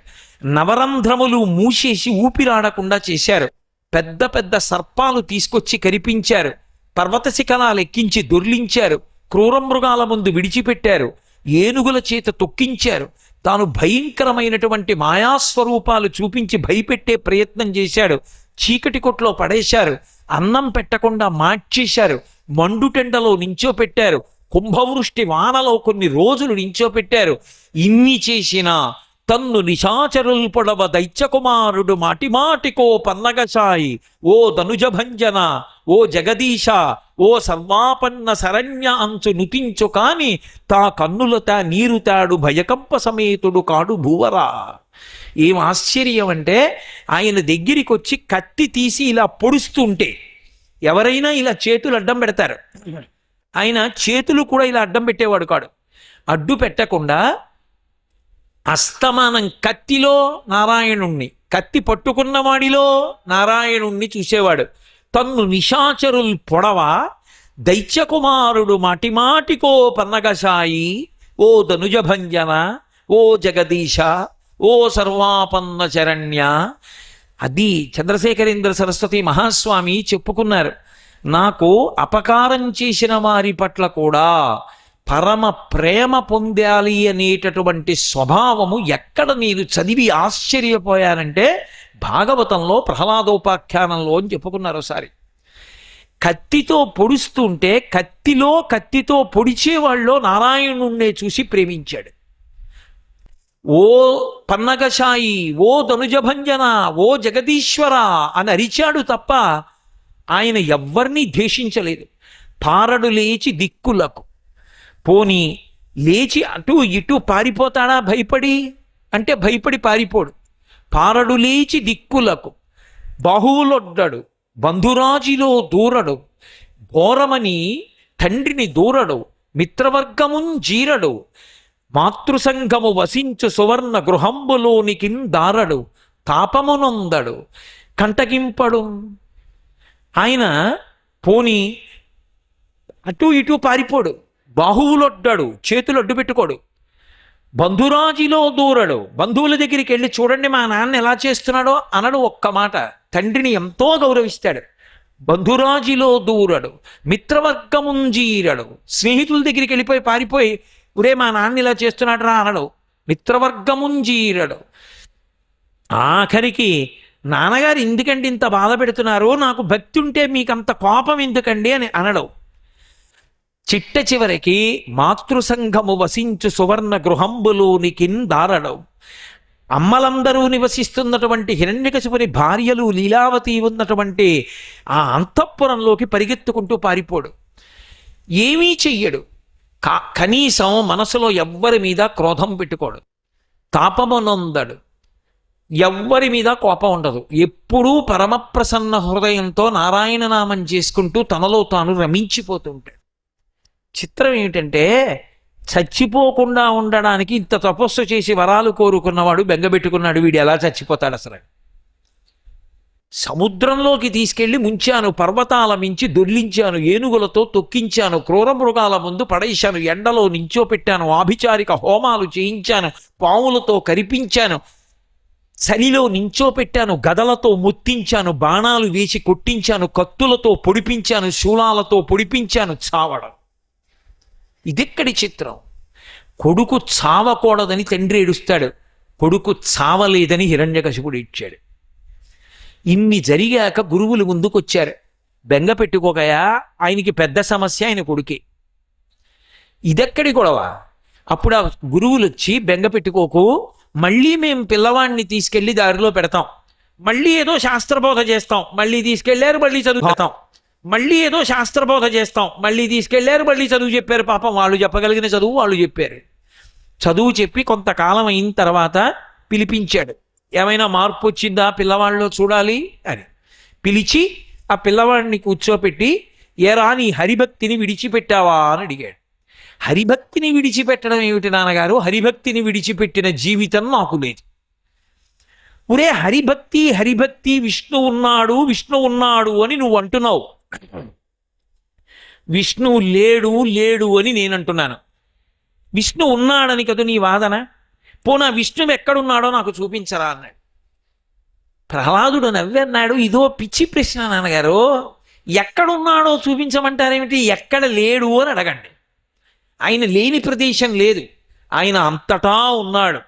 నవరంధ్రములు మూసేసి ఊపిరాడకుండా చేశారు, పెద్ద పెద్ద సర్పాలు తీసుకొచ్చి కరిపించారు, పర్వత శిఖరాలు ఎక్కించి దొర్లించారు, క్రూరమృగాల ముందు విడిచిపెట్టారు, ఏనుగుల చేత తొక్కించారు, తాను భయంకరమైనటువంటి మాయాస్వరూపాలు చూపించి భయపెట్టే ప్రయత్నం చేశాడు, చీకటి కొట్లో పడేశారు, అన్నం పెట్టకుండా మార్చేశారు, మండుటెండలో నించోపెట్టారు, కుంభవృష్టి వానలో కొన్ని రోజులు నించోపెట్టారు. ఇన్ని చేసినా తన్ను నిశాచరుల్ పొడవ దైత్యకుమారుడు మాటిమాటికో పన్నగసాయి, ఓ ధనుజభంజన, ఓ జగదీశ, ఓ సర్వాపన్న శరణ్య అంచు నుతించు కాని తా కన్నులత నీరుతాడు భయకంప సమేతుడు కాడు భూవరా. ఏం ఆశ్చర్యం అంటే, ఆయన దగ్గరికి వచ్చి కత్తి తీసి ఇలా పొడుస్తుంటే ఎవరైనా ఇలా చేతులు అడ్డం పెడతారు. ఆయన చేతులు కూడా ఇలా అడ్డం పెట్టేవాడు కాడు. అడ్డు పెట్టకుండా అస్తమానం కత్తిలో నారాయణుణ్ణి, కత్తి పట్టుకున్నవాడిలో నారాయణుణ్ణి చూసేవాడు. తన్ను నిశాచరుల్ పొడవ దైత్యకుమారుడు మాటిమాటికో పన్నగసాయి, ఓ ధనుజభంజన, ఓ జగదీశ, ఓ సర్వాపన్న శరణ్య. అది చంద్రశేఖరేంద్ర సరస్వతి మహాస్వామి చెప్పుకున్నారు. నాకు అపకారం చేసిన వారి పట్ల కూడా పరమ ప్రేమ పొందాలి అనేటటువంటి స్వభావము ఎక్కడ నేను చదివి ఆశ్చర్యపోయానంటే భాగవతంలో ప్రహ్లాదోపాఖ్యానంలో అని చెప్పుకున్నారు ఒకసారి. కత్తితో పొడుస్తుంటే కత్తితో పొడిచేవాళ్ళలో నారాయణుణ్ణే చూసి ప్రేమించాడు. ఓ పన్నగశాయి, ఓ ధనుజభంజన, ఓ జగదీశ్వర అని అరిచాడు తప్ప ఆయన ఎవ్వరినీ ద్వేషించలేదు. పారడు లేచి దిక్కులకు, పోనీ లేచి అటు ఇటు పారిపోతాడా భయపడి అంటే భయపడి పారిపోడు. పారడు లేచి దిక్కులకు, బాహువులొడ్డడు, బంధురాజిలో దూరడు, ఘోరమని తండ్రిని దూరడు, మిత్రవర్గమున్ జీరడు, మాతృసంగము వసించు సువర్ణ గృహంబులోనికిన్ దారడు, తాపమునొందడు, కంటగింపడు. ఆయన పోని అటు ఇటు పారిపోడు, బాహువులొడ్డాడు, చేతులు అడ్డు పెట్టుకోడు, బంధురాజిలో దూరడు, బంధువుల దగ్గరికి వెళ్ళి చూడండి మా నాన్న ఎలా చేస్తున్నాడో అనడు ఒక్క మాట. తండ్రిని ఎంతో గౌరవిస్తాడు. బంధురాజిలో దూరడు, మిత్రవర్గముంజీరడు, స్నేహితుల దగ్గరికి వెళ్ళిపోయి పారిపోయి ఒరే మా నాన్న ఇలా చేస్తున్నాడు రా అనడు. మిత్రవర్గముంజీరడు. ఆఖరికి నాన్నగారు ఎందుకండి ఇంత బాధ పెడుతున్నారు, నాకు భక్తి ఉంటే మీకంత కోపం ఎందుకండి అని అనడు. చిట్ట చివరికి మాతృసంఘము వసించు సువర్ణ గృహంబులోనికిన్ దారడవు. అమ్మలందరూ నివసిస్తున్నటువంటి హిరణ్యకశిపుని భార్యలు లీలావతి ఉన్నటువంటి ఆ అంతఃపురంలోకి పరిగెత్తుకుంటూ పారిపోడు. ఏమీ చెయ్యడు. కనీసం మనసులో ఎవ్వరి మీద క్రోధం పెట్టుకోడు, తాపమునొందడు, ఎవ్వరి మీద కోపం ఉండదు. ఎప్పుడూ పరమప్రసన్న హృదయంతో నారాయణ నామం చేసుకుంటూ తనలో తాను రమించిపోతుంటాడు. చిత్రం ఏమిటంటే చచ్చిపోకుండా ఉండడానికి ఇంత తపస్సు చేసి వరాలు కోరుకున్నవాడు బెంగబెట్టుకున్నాడు, వీడు ఎలా చచ్చిపోతాడు అసలు? సముద్రంలోకి తీసుకెళ్లి ముంచాను, పర్వతాల మించి దొర్లించాను, ఏనుగులతో తొక్కించాను, క్రూర మృగాల ముందు పడేశాను, ఎండలో నించోపెట్టాను, ఆభిచారిక హోమాలు చేయించాను, పాములతో కరిపించాను, చలిలో నించోపెట్టాను, గదలతో ముత్తించాను, బాణాలు వేసి కొట్టించాను, కత్తులతో పొడిపించాను, శూలాలతో పొడిపించాను, చావడం. ఇదెక్కడి చిత్రం? కొడుకు చావకూడదని తండ్రి ఏడుస్తాడు, కొడుకు చావలేదని హిరణ్యకశిపుడు ఇచ్చాడు. ఇన్ని జరిగాక గురువులు ముందుకొచ్చారు. బెంగ పెట్టుకోకయా, ఆయనకి పెద్ద సమస్య ఆయన కొడుకే. ఇదెక్కడి గొడవ? అప్పుడు ఆ గురువులు వచ్చి బెంగ పెట్టుకోకు, మళ్ళీ మేము పిల్లవాడిని తీసుకెళ్ళి దారిలో పెడతాం, మళ్ళీ ఏదో శాస్త్రబోధ చేస్తాం, మళ్ళీ తీసుకెళ్లారు మళ్ళీ చదువుతాం, మళ్ళీ ఏదో శాస్త్రబోధ చేస్తాం, మళ్ళీ తీసుకెళ్లారు మళ్ళీ చదువు చెప్పారు. పాపం వాళ్ళు చెప్పగలిగిన చదువు వాళ్ళు చెప్పారు. చదువు చెప్పి కొంతకాలం అయిన తర్వాత పిలిపించాడు. ఏమైనా మార్పు వచ్చిందా పిల్లవాళ్ళలో చూడాలి అని పిలిచి ఆ పిల్లవాడిని కూర్చోపెట్టి, ఏరా నీ హరిభక్తిని విడిచిపెట్టావా అని అడిగాడు. హరిభక్తిని విడిచిపెట్టడం ఏమిటి నాన్నగారు? హరిభక్తిని విడిచిపెట్టిన జీవితం నాకు లేదు. ఒరే హరిభక్తి హరిభక్తి, విష్ణు ఉన్నాడు విష్ణు ఉన్నాడు అని నువ్వు అంటున్నావు, విష్ణువు లేడు లేడు అని నేను అంటున్నాను. విష్ణు ఉన్నాడని కదా నీ వాదన. పోనా విష్ణువు ఎక్కడున్నాడో నాకు చూపించరా అన్నాడు. ప్రహ్లాదుడు నవ్వన్నాడు, ఇదో పిచ్చి ప్రశ్న నాన్నగారు, ఎక్కడున్నాడో చూపించమంటారేమిటి? ఎక్కడ లేడు అని అడగండి. ఆయన లేని ప్రదేశం లేదు, ఆయన అంతటా ఉన్నాడు.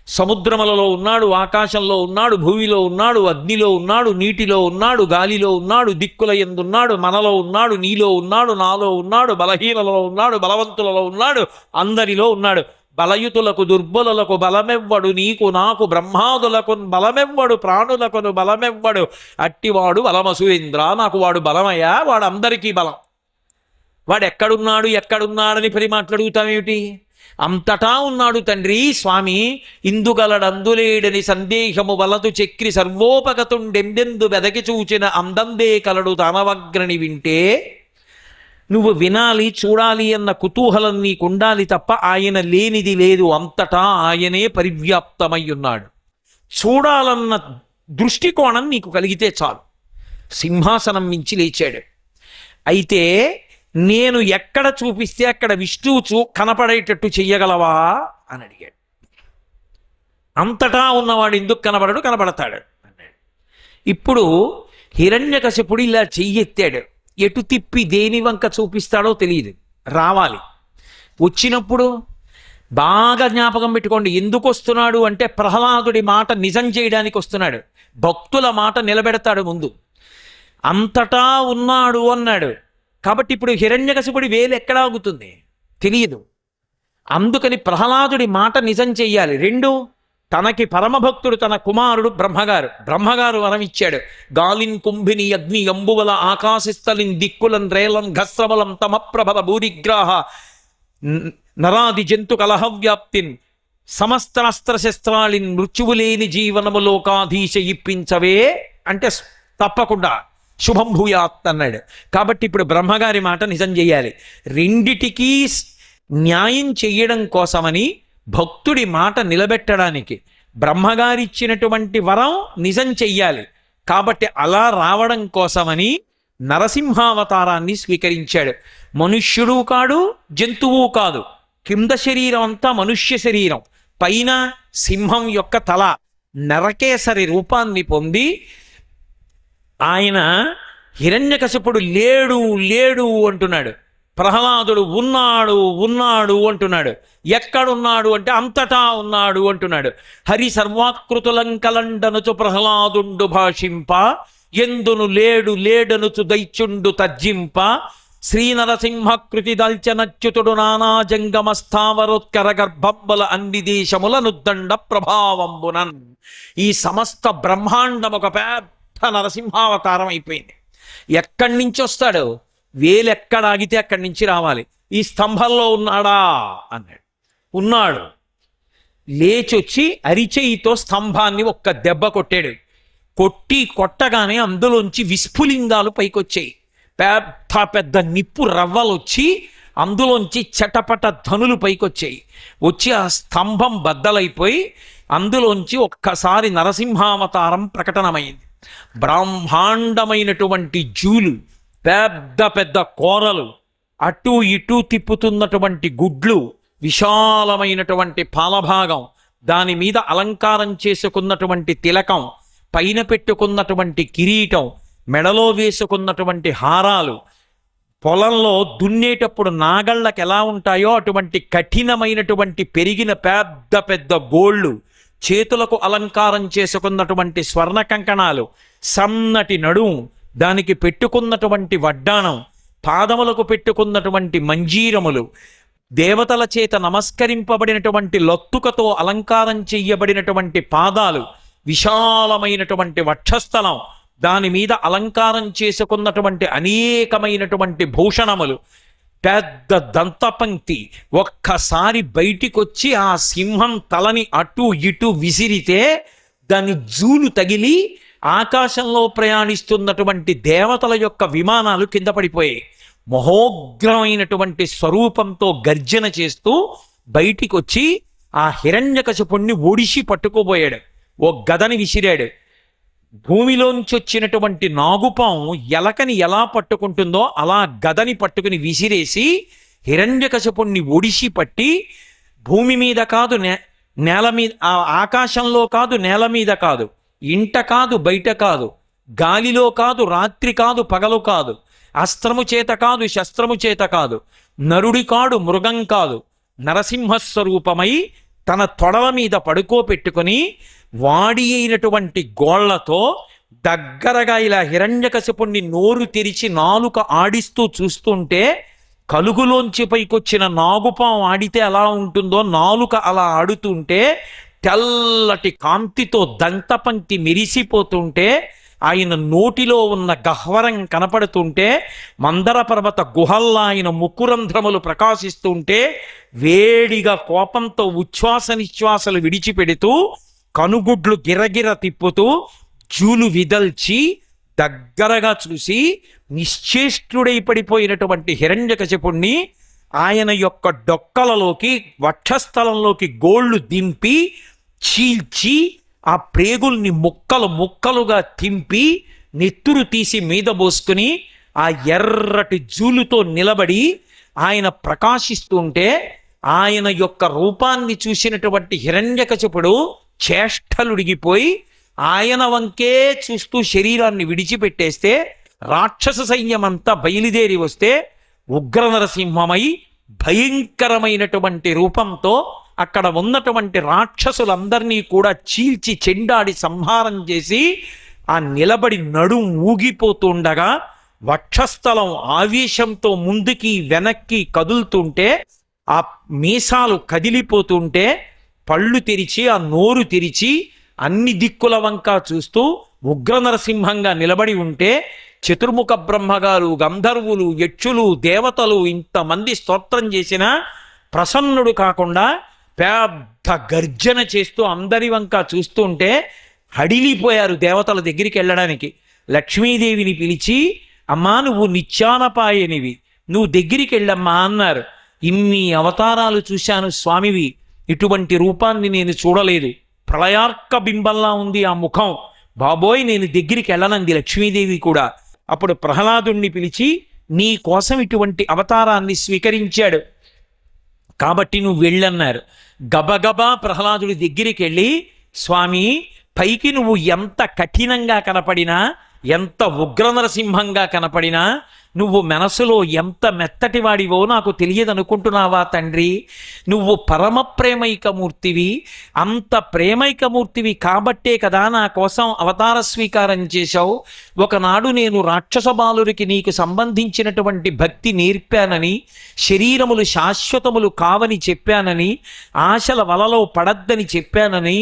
సముద్రములలో ఉన్నాడు, ఆకాశంలో ఉన్నాడు, భూమిలో ఉన్నాడు, అగ్నిలో ఉన్నాడు, నీటిలో ఉన్నాడు, గాలిలో ఉన్నాడు, దిక్కుల యందున్నాడు, మనలో ఉన్నాడు, నీలో ఉన్నాడు, నాలో ఉన్నాడు, బలహీనలలో ఉన్నాడు, బలవంతులలో ఉన్నాడు, అందరిలో ఉన్నాడు. బలయుతులకు దుర్బలులకు బలమెవ్వడు, నీకు నాకు బ్రహ్మాదులకు బలమెవ్వడు, ప్రాణులకును బలమెవ్వడు, అట్టివాడు బలమసురేంద్ర. నాకు వాడు బలమయ్యా, వాడు అందరికీ బలం. వాడు ఎక్కడున్నాడు ఎక్కడున్నాడని పరి మాట్లాడుగుతామేమిటి? అంతటా ఉన్నాడు తండ్రి స్వామి. ఇందుగలడందులేడని సందేహము వలదు చక్రి సర్వోపగతుండెందెందు వెదకి చూచిన అందందే కలడు దానవగ్రని వింటే. నువ్వు వినాలి చూడాలి అన్న కుతూహలం నీకుండాలి తప్ప ఆయన లేనిది లేదు. అంతటా ఆయనే పరివ్యాప్తమై ఉన్నాడు. చూడాలన్న దృష్టికోణం నీకు కలిగితే చాలు. సింహాసనం మించి లేచాడు. అయితే నేను ఎక్కడ చూపిస్తే అక్కడ విష్ణువు కనపడేటట్టు చెయ్యగలవా అని అడిగాడు. అంతటా ఉన్నవాడు ఎందుకు కనపడడు? కనపడతాడు అన్నాడు. ఇప్పుడు హిరణ్యకశిపుడు ఇలా చెయ్యెత్తాడు. ఎటు తిప్పి దేని వంక చూపిస్తాడో తెలియదు. రావాలి. వచ్చినప్పుడు బాగా జ్ఞాపకం పెట్టుకోండి. ఎందుకు వస్తున్నాడు అంటే ప్రహ్లాదుడి మాట నిజం చేయడానికి వస్తున్నాడు. భక్తుల మాట నిలబెడతాడు ముందు. అంతటా ఉన్నాడు అన్నాడు కాబట్టి ఇప్పుడు హిరణ్యకశిపుడి వేలు ఎక్కడ ఆగుతుంది తెలియదు. అందుకని ప్రహ్లాదుడి మాట నిజం చెయ్యాలి. రెండు, తనకి పరమభక్తుడు తన కుమారుడు బ్రహ్మగారు వరం ఇచ్చాడు. గాలిన్ కుంభిని అగ్ని అంబువల ఆకాశస్థలిన్ దిక్కులన్ రేలం ఘస్రవలం తమప్రభల భూరిగ్రాహ నరాది జంతు కలహవ్యాప్తిన్ సమస్త్రాస్త్రశస్త్రాలిన్ మృత్యువులేని జీవనము లోకాధీశ ఇప్పించవే అంటే తప్పకుండా శుభం భూయాత్ అన్నాడు. కాబట్టి ఇప్పుడు బ్రహ్మగారి మాట నిజం చెయ్యాలి. రెండిటికీ న్యాయం చెయ్యడం కోసమని, భక్తుడి మాట నిలబెట్టడానికి బ్రహ్మగారిచ్చినటువంటి వరం నిజం చెయ్యాలి. కాబట్టి అలా రావడం కోసమని నరసింహావతారాన్ని స్వీకరించాడు. మనుష్యుడు కాడు, జంతువు కాదు. కింద శరీరం అంతా మనుష్య శరీరం, పైన సింహం యొక్క తల, నరకేసరి రూపాన్ని పొంది ఆయన హిరణ్యకశిపుడు లేడు లేడు అంటున్నాడు. ప్రహ్లాదుడు ఉన్నాడు ఉన్నాడు అంటున్నాడు. ఎక్కడున్నాడు అంటే అంతటా ఉన్నాడు అంటున్నాడు. హరి సర్వాకృతులంకలండనుచు ప్రహ్లాదుండు భాషింప ఎందును లేడు లేడనుచు దైత్యుండు తర్జింప శ్రీనరసింహకృతి దల్చనచ్యుతుడు నానా జంగమ స్థావరోత్కర గర్భంబల అన్ని దేశముల నుద్దండ ప్రభావంబునన్. ఈ సమస్త బ్రహ్మాండం ఒక పెద్ద నరసింహావతారం అయిపోయింది. ఎక్కడి నుంచి వస్తాడు? వేలు ఎక్కడ ఆగితే అక్కడి నుంచి రావాలి. ఈ స్తంభంలో ఉన్నాడా అన్నాడు. ఉన్నాడు. లేచొచ్చి అరిచేయితో స్తంభాన్ని ఒక్క దెబ్బ కొట్టాడు. కొట్టగానే అందులోంచి విస్ఫులింగాలు పైకొచ్చాయి. పెద్ద పెద్ద నిప్పు రవ్వలు వచ్చి అందులోంచి చటపట ధనులు పైకొచ్చాయి. వచ్చి ఆ స్తంభం బద్దలైపోయి అందులోంచి ఒక్కసారి నరసింహావతారం ప్రకటనమైంది. బ్రహ్మాండమైనటువంటి జూలు, పెద్ద పెద్ద కోరలు, అటు ఇటు తిప్పుతున్నటువంటి గుడ్లు, విశాలమైనటువంటి పాలభాగం, దాని మీద అలంకారం చేసుకున్నటువంటి తిలకం, పైన పెట్టుకున్నటువంటి కిరీటం, మెడలో వేసుకున్నటువంటి హారాలు, పొలంలో దున్నేటప్పుడు నాగళ్ళకి ఎలా ఉంటాయో అటువంటి కఠినమైనటువంటి పెరిగిన పెద్ద పెద్ద గోళ్ళు, చేతులకు అలంకారం చేసుకున్నటువంటి స్వర్ణ కంకణాలు, సన్నటి నడుము, దానికి పెట్టుకున్నటువంటి వడ్డాణం, పాదములకు పెట్టుకున్నటువంటి మంజీరములు, దేవతల చేత నమస్కరింపబడినటువంటి లత్తుకతో అలంకారం చెయ్యబడినటువంటి పాదాలు, విశాలమైనటువంటి వక్షస్థలం, దాని మీద అలంకారం చేసుకున్నటువంటి అనేకమైనటువంటి భూషణములు, పెద్ద దంతపంక్తి. ఒక్కసారి బయటికొచ్చి ఆ సింహం తలని అటు ఇటు విసిరితే దాని జూలు తగిలి ఆకాశంలో ప్రయాణిస్తున్నటువంటి దేవతల యొక్క విమానాలు కింద పడిపోయాయి. మహోగ్రమైనటువంటి స్వరూపంతో గర్జన చేస్తూ బయటికొచ్చి ఆ హిరణ్యకశిపుణ్ణి ఒడిసి పట్టుకోబోయాడు. ఓ గదని విసిరాడు. భూమిలోంచి వచ్చినటువంటి నాగుపాము ఎలకని ఎలా పట్టుకుంటుందో అలా గదని పట్టుకుని విసిరేసి హిరణ్యకశిపుణ్ణి ఒడిసి పట్టి భూమి మీద కాదు, నేల మీద, ఆకాశంలో కాదు, నేల మీద కాదు, ఇంట కాదు, బయట కాదు, గాలిలో కాదు, రాత్రి కాదు, పగలు కాదు, అస్త్రము చేత కాదు, శస్త్రము చేత కాదు, నరుడి కాడు, మృగం కాదు, నరసింహస్వరూపమై తన తొడల మీద పడుకోపెట్టుకుని వాడి అయినటువంటి గోళ్లతో దగ్గరగా ఇలా హిరణ్యకశిపుణ్ణి నోరు తెరిచి నాలుక ఆడిస్తూ చూస్తుంటే, కలుగులోంచి పైకొచ్చిన నాగుపాం ఆడితే ఎలా ఉంటుందో నాలుక అలా ఆడుతుంటే, తెల్లటి కాంతితో దంతపంక్తి మెరిసిపోతుంటే, ఆయన నోటిలో ఉన్న గహ్వరం కనపడుతుంటే, మందర పర్వత గుహల్లా ఆయన ముక్కురంధ్రములు ప్రకాశిస్తుంటే, వేడిగా కోపంతో ఉచ్ఛ్వాస నిశ్వాసలు విడిచిపెడుతూ కనుగుడ్లు గిరగిర తిప్పుతూ జూలు విదల్చి దగ్గరగా చూసి నిశ్చేష్టుడై పడిపోయినటువంటి హిరణ్యకశిపుణ్ణి ఆయన యొక్క డొక్కలలోకి, వక్షస్థలంలోకి గోళ్లు దింపి చీల్చి ఆ ప్రేగుల్ని ముక్కలు ముక్కలుగా తింపి నెత్తురు తీసి మీద పోసుకుని ఆ ఎర్రటి జూలుతో నిలబడి ఆయన ప్రకాశిస్తుంటే, ఆయన యొక్క రూపాన్ని చూసినటువంటి హిరణ్యకశిపుడు చేష్టలుడిగిపోయి ఆయన వంకే చూస్తూ శరీరాన్ని విడిచిపెట్టేస్తే, రాక్షస సైన్యమంతా బయలుదేరి వస్తే ఉగ్ర నరసింహమై భయంకరమైనటువంటి రూపంతో అక్కడ ఉన్నటువంటి రాక్షసులందరినీ కూడా చీల్చి చెండాడి సంహారం చేసి ఆ నిలబడి నడుం ఊగిపోతుండగా వక్షస్థలం ఆవేశంతో ముందుకి వెనక్కి కదులుతుంటే, ఆ మీసాలు కదిలిపోతుంటే, పళ్ళు తెరిచి ఆ నోరు తెరిచి అన్ని దిక్కుల వంక చూస్తూ ఉగ్ర నరసింహంగా నిలబడి ఉంటే, చతుర్ముఖ బ్రహ్మగారు, గంధర్వులు, యక్షులు, దేవతలు ఇంతమంది స్తోత్రం చేసినా ప్రసన్నుడు కాకుండా పెద్ద గర్జన చేస్తూ అందరి వంక చూస్తూ ఉంటే హడిలిపోయారు దేవతల దగ్గరికి వెళ్ళడానికి. లక్ష్మీదేవిని పిలిచి, అమ్మా నువ్వు నిత్యానపాయనివి, నువ్వు దగ్గరికి వెళ్ళమ్మా అన్నారు. ఇన్ని అవతారాలు చూశాను స్వామివి, ఇటువంటి రూపాన్ని నేను చూడలేదు, ప్రళయార్క బింబంలా ఉంది ఆ ముఖం, బాబోయ్ నేను దగ్గరికి వెళ్ళనంది లక్ష్మీదేవి కూడా. అప్పుడు ప్రహ్లాదుణ్ణి పిలిచి, నీ కోసం ఇటువంటి అవతారాన్ని స్వీకరించాడు కాబట్టి నువ్వు వెళ్ళన్నారు. గబగబా ప్రహ్లాదుడి దగ్గరికి వెళ్ళి, స్వామి పైకి నువ్వు ఎంత కఠినంగా కనపడినా, ఎంత ఉగ్ర నరసింహంగా కనపడినా, నువ్వు మనసులో ఎంత మెత్తటివాడివో నాకు తెలియదనుకుంటున్నావా తండ్రి? నువ్వు పరమ ప్రేమైకమూర్తివి, అంత ప్రేమైకమూర్తివి కాబట్టే కదా నా కోసం అవతార స్వీకారం చేశావు. ఒకనాడు నేను రాక్షస బాలురికి నీకు సంబంధించినటువంటి భక్తి నేర్పానని, శరీరములు శాశ్వతములు కావని చెప్పానని, ఆశల వలలో పడద్దని చెప్పానని,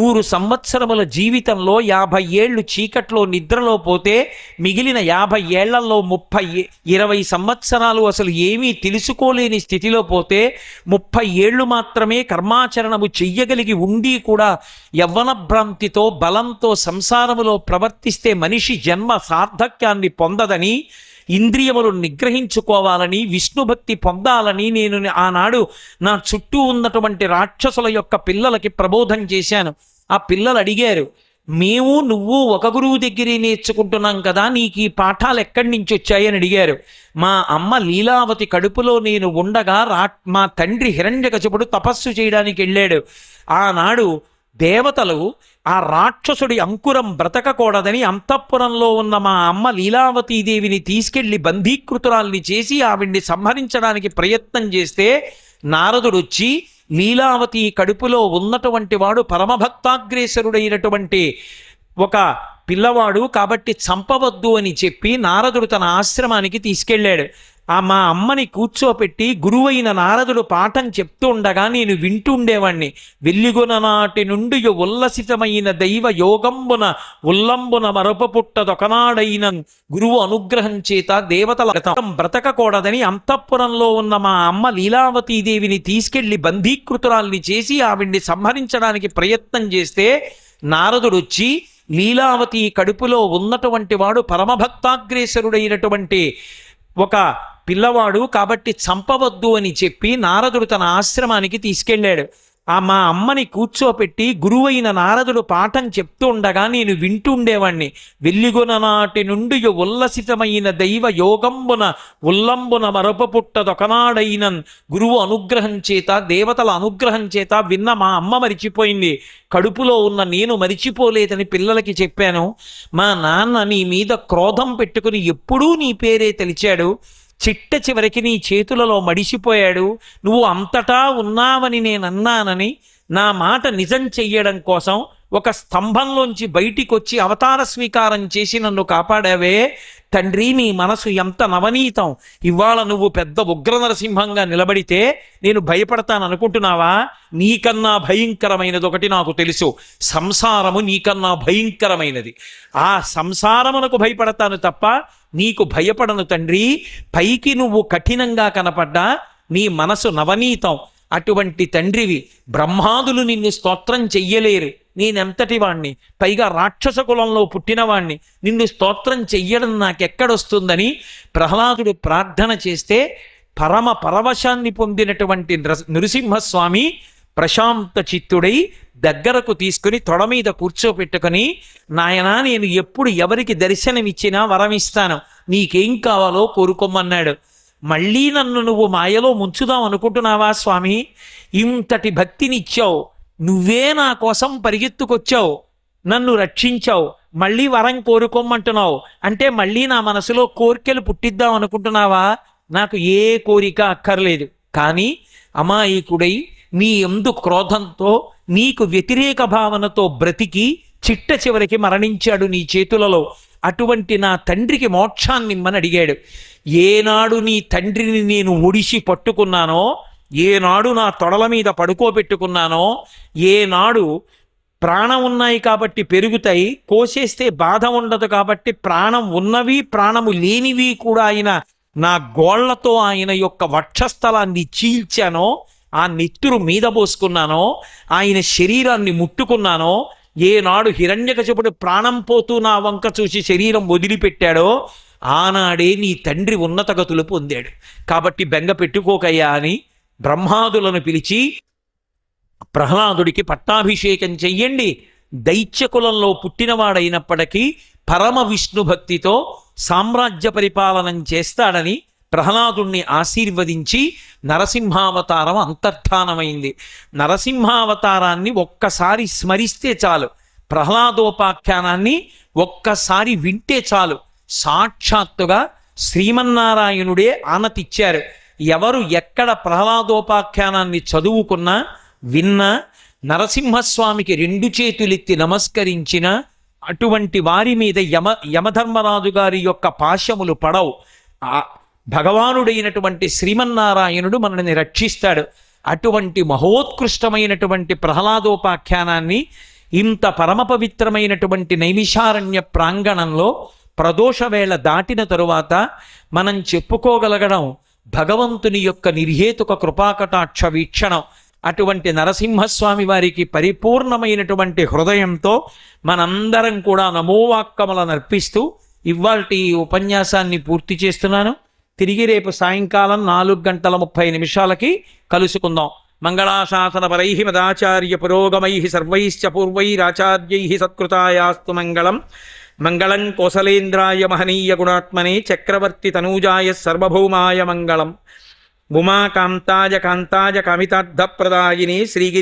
100 సంవత్సరముల జీవితంలో 50 ఏళ్ళు చీకట్లో నిద్రలో పోతే మిగిలిన 50 ఏళ్లలో 20 సంవత్సరాలు అసలు ఏమీ తెలుసుకోలేని స్థితిలో పోతే 30 ఏళ్ళు మాత్రమే కర్మాచరణము చెయ్యగలిగి ఉండి కూడా యవ్వన భ్రాంతితో బలంతో సంసారములో ప్రవర్తిస్తే మనిషి జన్మ సార్థక్యాన్ని పొందదని, ఇంద్రియములు నిగ్రహించుకోవాలని, విష్ణుభక్తి పొందాలని నేను ఆనాడు నా చుట్టూ ఉన్నటువంటి రాక్షసుల యొక్క పిల్లలకి ప్రబోధం చేశాను. ఆ పిల్లలు అడిగారు, మేము నువ్వు ఒక గురువు దగ్గరే నేర్చుకుంటున్నాం కదా, నీకు ఈ పాఠాలు ఎక్కడి నుంచి వచ్చాయని అడిగారు. మా అమ్మ లీలావతి కడుపులో నేను ఉండగా మా తండ్రి హిరణ్యకశిపుడు తపస్సు చేయడానికి వెళ్ళాడు. ఆనాడు దేవతలు ఆ రాక్షసుడి అంకురం బ్రతకకూడదని అంతఃపురంలో ఉన్న మా అమ్మ లీలావతీదేవిని తీసుకెళ్లి బంధీకృతురాల్ని చేసి ఆవిడ్ని సంహరించడానికి ప్రయత్నం చేస్తే, నారదుడు వచ్చి లీలావతి కడుపులో ఉన్నటువంటి వాడు పరమభక్తాగ్రేసరుడైనటువంటి ఒక పిల్లవాడు కాబట్టి చంపవద్దు అని చెప్పి నారదుడు తన ఆశ్రమానికి తీసుకెళ్ళాడు. మా అమ్మని కూర్చోపెట్టి గురువైన నారదుడు పాఠం చెప్తూ ఉండగా నేను వింటుండేవాణ్ణి. వెల్లిగొన నాటి నుండి ఉల్లసితమైన దైవ యోగంబున ఉల్లంబున మరప పుట్టదొకనాడైన గురువు అనుగ్రహం చేత దేవతల బ్రతకకూడదని అంతఃపురంలో ఉన్న మా అమ్మ లీలావతీదేవిని తీసుకెళ్లి బంధీకృతురాల్ని చేసి ఆవిడ్ని సంహరించడానికి ప్రయత్నం చేస్తే నారదుడు వచ్చి లీలావతి కడుపులో ఉన్నటువంటి వాడు పరమభక్తాగ్రేసరుడైనటువంటి ఒక పిల్లవాడు కాబట్టి చంపవద్దు అని చెప్పి నారదుడు తన ఆశ్రమానికి తీసుకెళ్ళాడు. మా అమ్మని కూర్చోపెట్టి గురువైన నారదుడు పాఠం చెప్తూ ఉండగా నేను వింటుండేవాణ్ణి. వెల్లిగొన నాటి నుండి ఉల్లసితమైన దైవ యోగంబున ఉల్లంబున మరప పుట్టదొకనాడైన గురువు అనుగ్రహం చేత దేవతల అనుగ్రహం చేత విన్న మా అమ్మ మరిచిపోయింది. కడుపులో ఉన్న నేను మరిచిపోలేదని పిల్లలకి చెప్పాను. మా నాన్న నీ మీద క్రోధం పెట్టుకుని ఎప్పుడూ నీ పేరే తెలిచాడు. చిట్ట చివరికి నీ చేతులలో మడిసిపోయాడు. నువ్వు అంతటా ఉన్నావని నేనన్నానని నా మాట నిజం చెయ్యడం కోసం ఒక స్తంభంలోంచి బయటికి వచ్చి అవతార స్వీకారం చేసి నన్ను కాపాడావే తండ్రి, నీ మనసు ఎంత నవనీతం. ఇవాళ నువ్వు పెద్ద ఉగ్ర నరసింహంగా నిలబడితే నేను భయపడతాను అనుకుంటున్నావా? నీకన్నా భయంకరమైనది ఒకటి నాకు తెలుసు. సంసారము నీకన్నా భయంకరమైనది. ఆ సంసారమునకు భయపడతాను తప్ప నీకు భయపడను తండ్రి. పైకి నువ్వు కఠినంగా కనపడ్డా నీ మనసు నవనీతం. అటువంటి తండ్రివి. బ్రహ్మాదులు నిన్ను స్తోత్రం చెయ్యలేరు. నేనెంతటి వాణ్ణి, పైగా రాక్షస కులంలో పుట్టినవాణ్ణి, నిన్ను స్తోత్రం చెయ్యడం నాకెక్కడొస్తుందని ప్రహ్లాదుడు ప్రార్థన చేస్తే పరమ పరవశాన్ని పొందినటువంటి నృసింహస్వామి ప్రశాంత చిత్తుడై దగ్గరకు తీసుకుని తొడ మీద కూర్చోపెట్టుకుని, నాయనా నేను ఎప్పుడు ఎవరికి దర్శనమిచ్చినా వరమిస్తాను, నీకేం కావాలో కోరుకోమన్నాడు. మళ్ళీ నన్ను నువ్వు మాయలో ముంచుదాం అనుకుంటున్నావా స్వామి? ఇంతటి భక్తినిచ్చావు, నువ్వే నా కోసం పరిగెత్తుకొచ్చావు, నన్ను రక్షించావు, మళ్ళీ వరం కోరుకోమంటున్నావు అంటే మళ్ళీ నా మనసులో కోరికలు పుట్టిద్దాం అనుకుంటున్నావా? నాకు ఏ కోరిక అక్కర్లేదు. కానీ అమాయకుడై నీ యందు క్రోధంతో నీకు వ్యతిరేక భావనతో బ్రతికి చిట్ట చివరికి మరణించాడు నీ చేతులలో. అటువంటి నా తండ్రికి మోక్షాన్ని ఇమ్మని అడిగాడు. ఏనాడు నీ తండ్రిని నేను ఒడిసి పట్టుకున్నానో, ఏనాడు నా తొడల మీద పడుకోబెట్టుకున్నానో, ఏనాడు ప్రాణం ఉన్నాయి కాబట్టి పెరుగుతాయి, కోసేస్తే బాధ ఉండదు కాబట్టి ప్రాణం ఉన్నవి ప్రాణము లేనివి కూడా ఆయన నా గోళ్లతో ఆయన యొక్క వక్షస్థలాన్ని చీల్చానో, ఆ నెత్తురు మీద పోసుకున్నానో, ఆయన శరీరాన్ని ముట్టుకున్నానో, ఏనాడు హిరణ్యకశిపుడు ప్రాణం పోతూ నా వంక చూసి శరీరం వదిలిపెట్టాడో ఆనాడే నీ తండ్రి ఉన్నత గతులు పొందాడు. కాబట్టి బెంగ పెట్టుకోకయ్యా అని బ్రహ్మాదులను పిలిచి ప్రహ్లాదుడికి పట్టాభిషేకం చెయ్యండి. దైత్యకులంలో పుట్టినవాడైనప్పటికీ పరమ విష్ణు భక్తితో సామ్రాజ్య పరిపాలనం చేస్తాడని ప్రహ్లాదుణ్ణి ఆశీర్వదించి నరసింహావతారం అంతర్ధానమైంది. నరసింహావతారాన్ని ఒక్కసారి స్మరిస్తే చాలు, ప్రహ్లాదోపాఖ్యానాన్ని ఒక్కసారి వింటే చాలు, సాక్షాత్తుగా శ్రీమన్నారాయణుడే ఆనతిచ్చారు. ఎవరు ఎక్కడ ప్రహ్లాదోపాఖ్యానాన్ని చదువుకున్నా విన్నా నరసింహస్వామికి రెండు చేతులెత్తి నమస్కరించిన అటువంటి వారి మీద యమధర్మరాజు గారి యొక్క పాశములు పడవు. భగవానుడైనటువంటి శ్రీమన్నారాయణుడు మనల్ని రక్షిస్తాడు. అటువంటి మహోత్కృష్టమైనటువంటి ప్రహ్లాదోపాఖ్యానాన్ని ఇంత పరమ పవిత్రమైనటువంటి నైమిషారణ్య ప్రాంగణంలో ప్రదోషవేళ దాటిన తరువాత మనం చెప్పుకోగలగడం భగవంతుని యొక్క నిర్హేతుక కృపాకటాక్ష వీక్షణం. అటువంటి నరసింహస్వామి వారికి పరిపూర్ణమైనటువంటి హృదయంతో మనందరం కూడా నమోవాక్కములను అర్పిస్తూ ఇవాల్టి ఉపన్యాసాన్ని పూర్తి చేస్తున్నాను. తిరిగి రేపు సాయంకాలం 4:30 కలుసుకుందాం. మంగళాశాసనపరై మదాచార్య పురోగమై సర్వైశ్చ పూర్వైరాచార్యై సత్కృతాయాస్తు మంగళం. మంగళం కోసలేంద్రాయ మహనీయ గుణాత్మనే చక్రవర్తి తనూజాయ సర్వభౌమాయ మంగళం. ఉమాకాంతాయ కాంతాయ కామితార్థప్రదాయినే శ్రీగిరి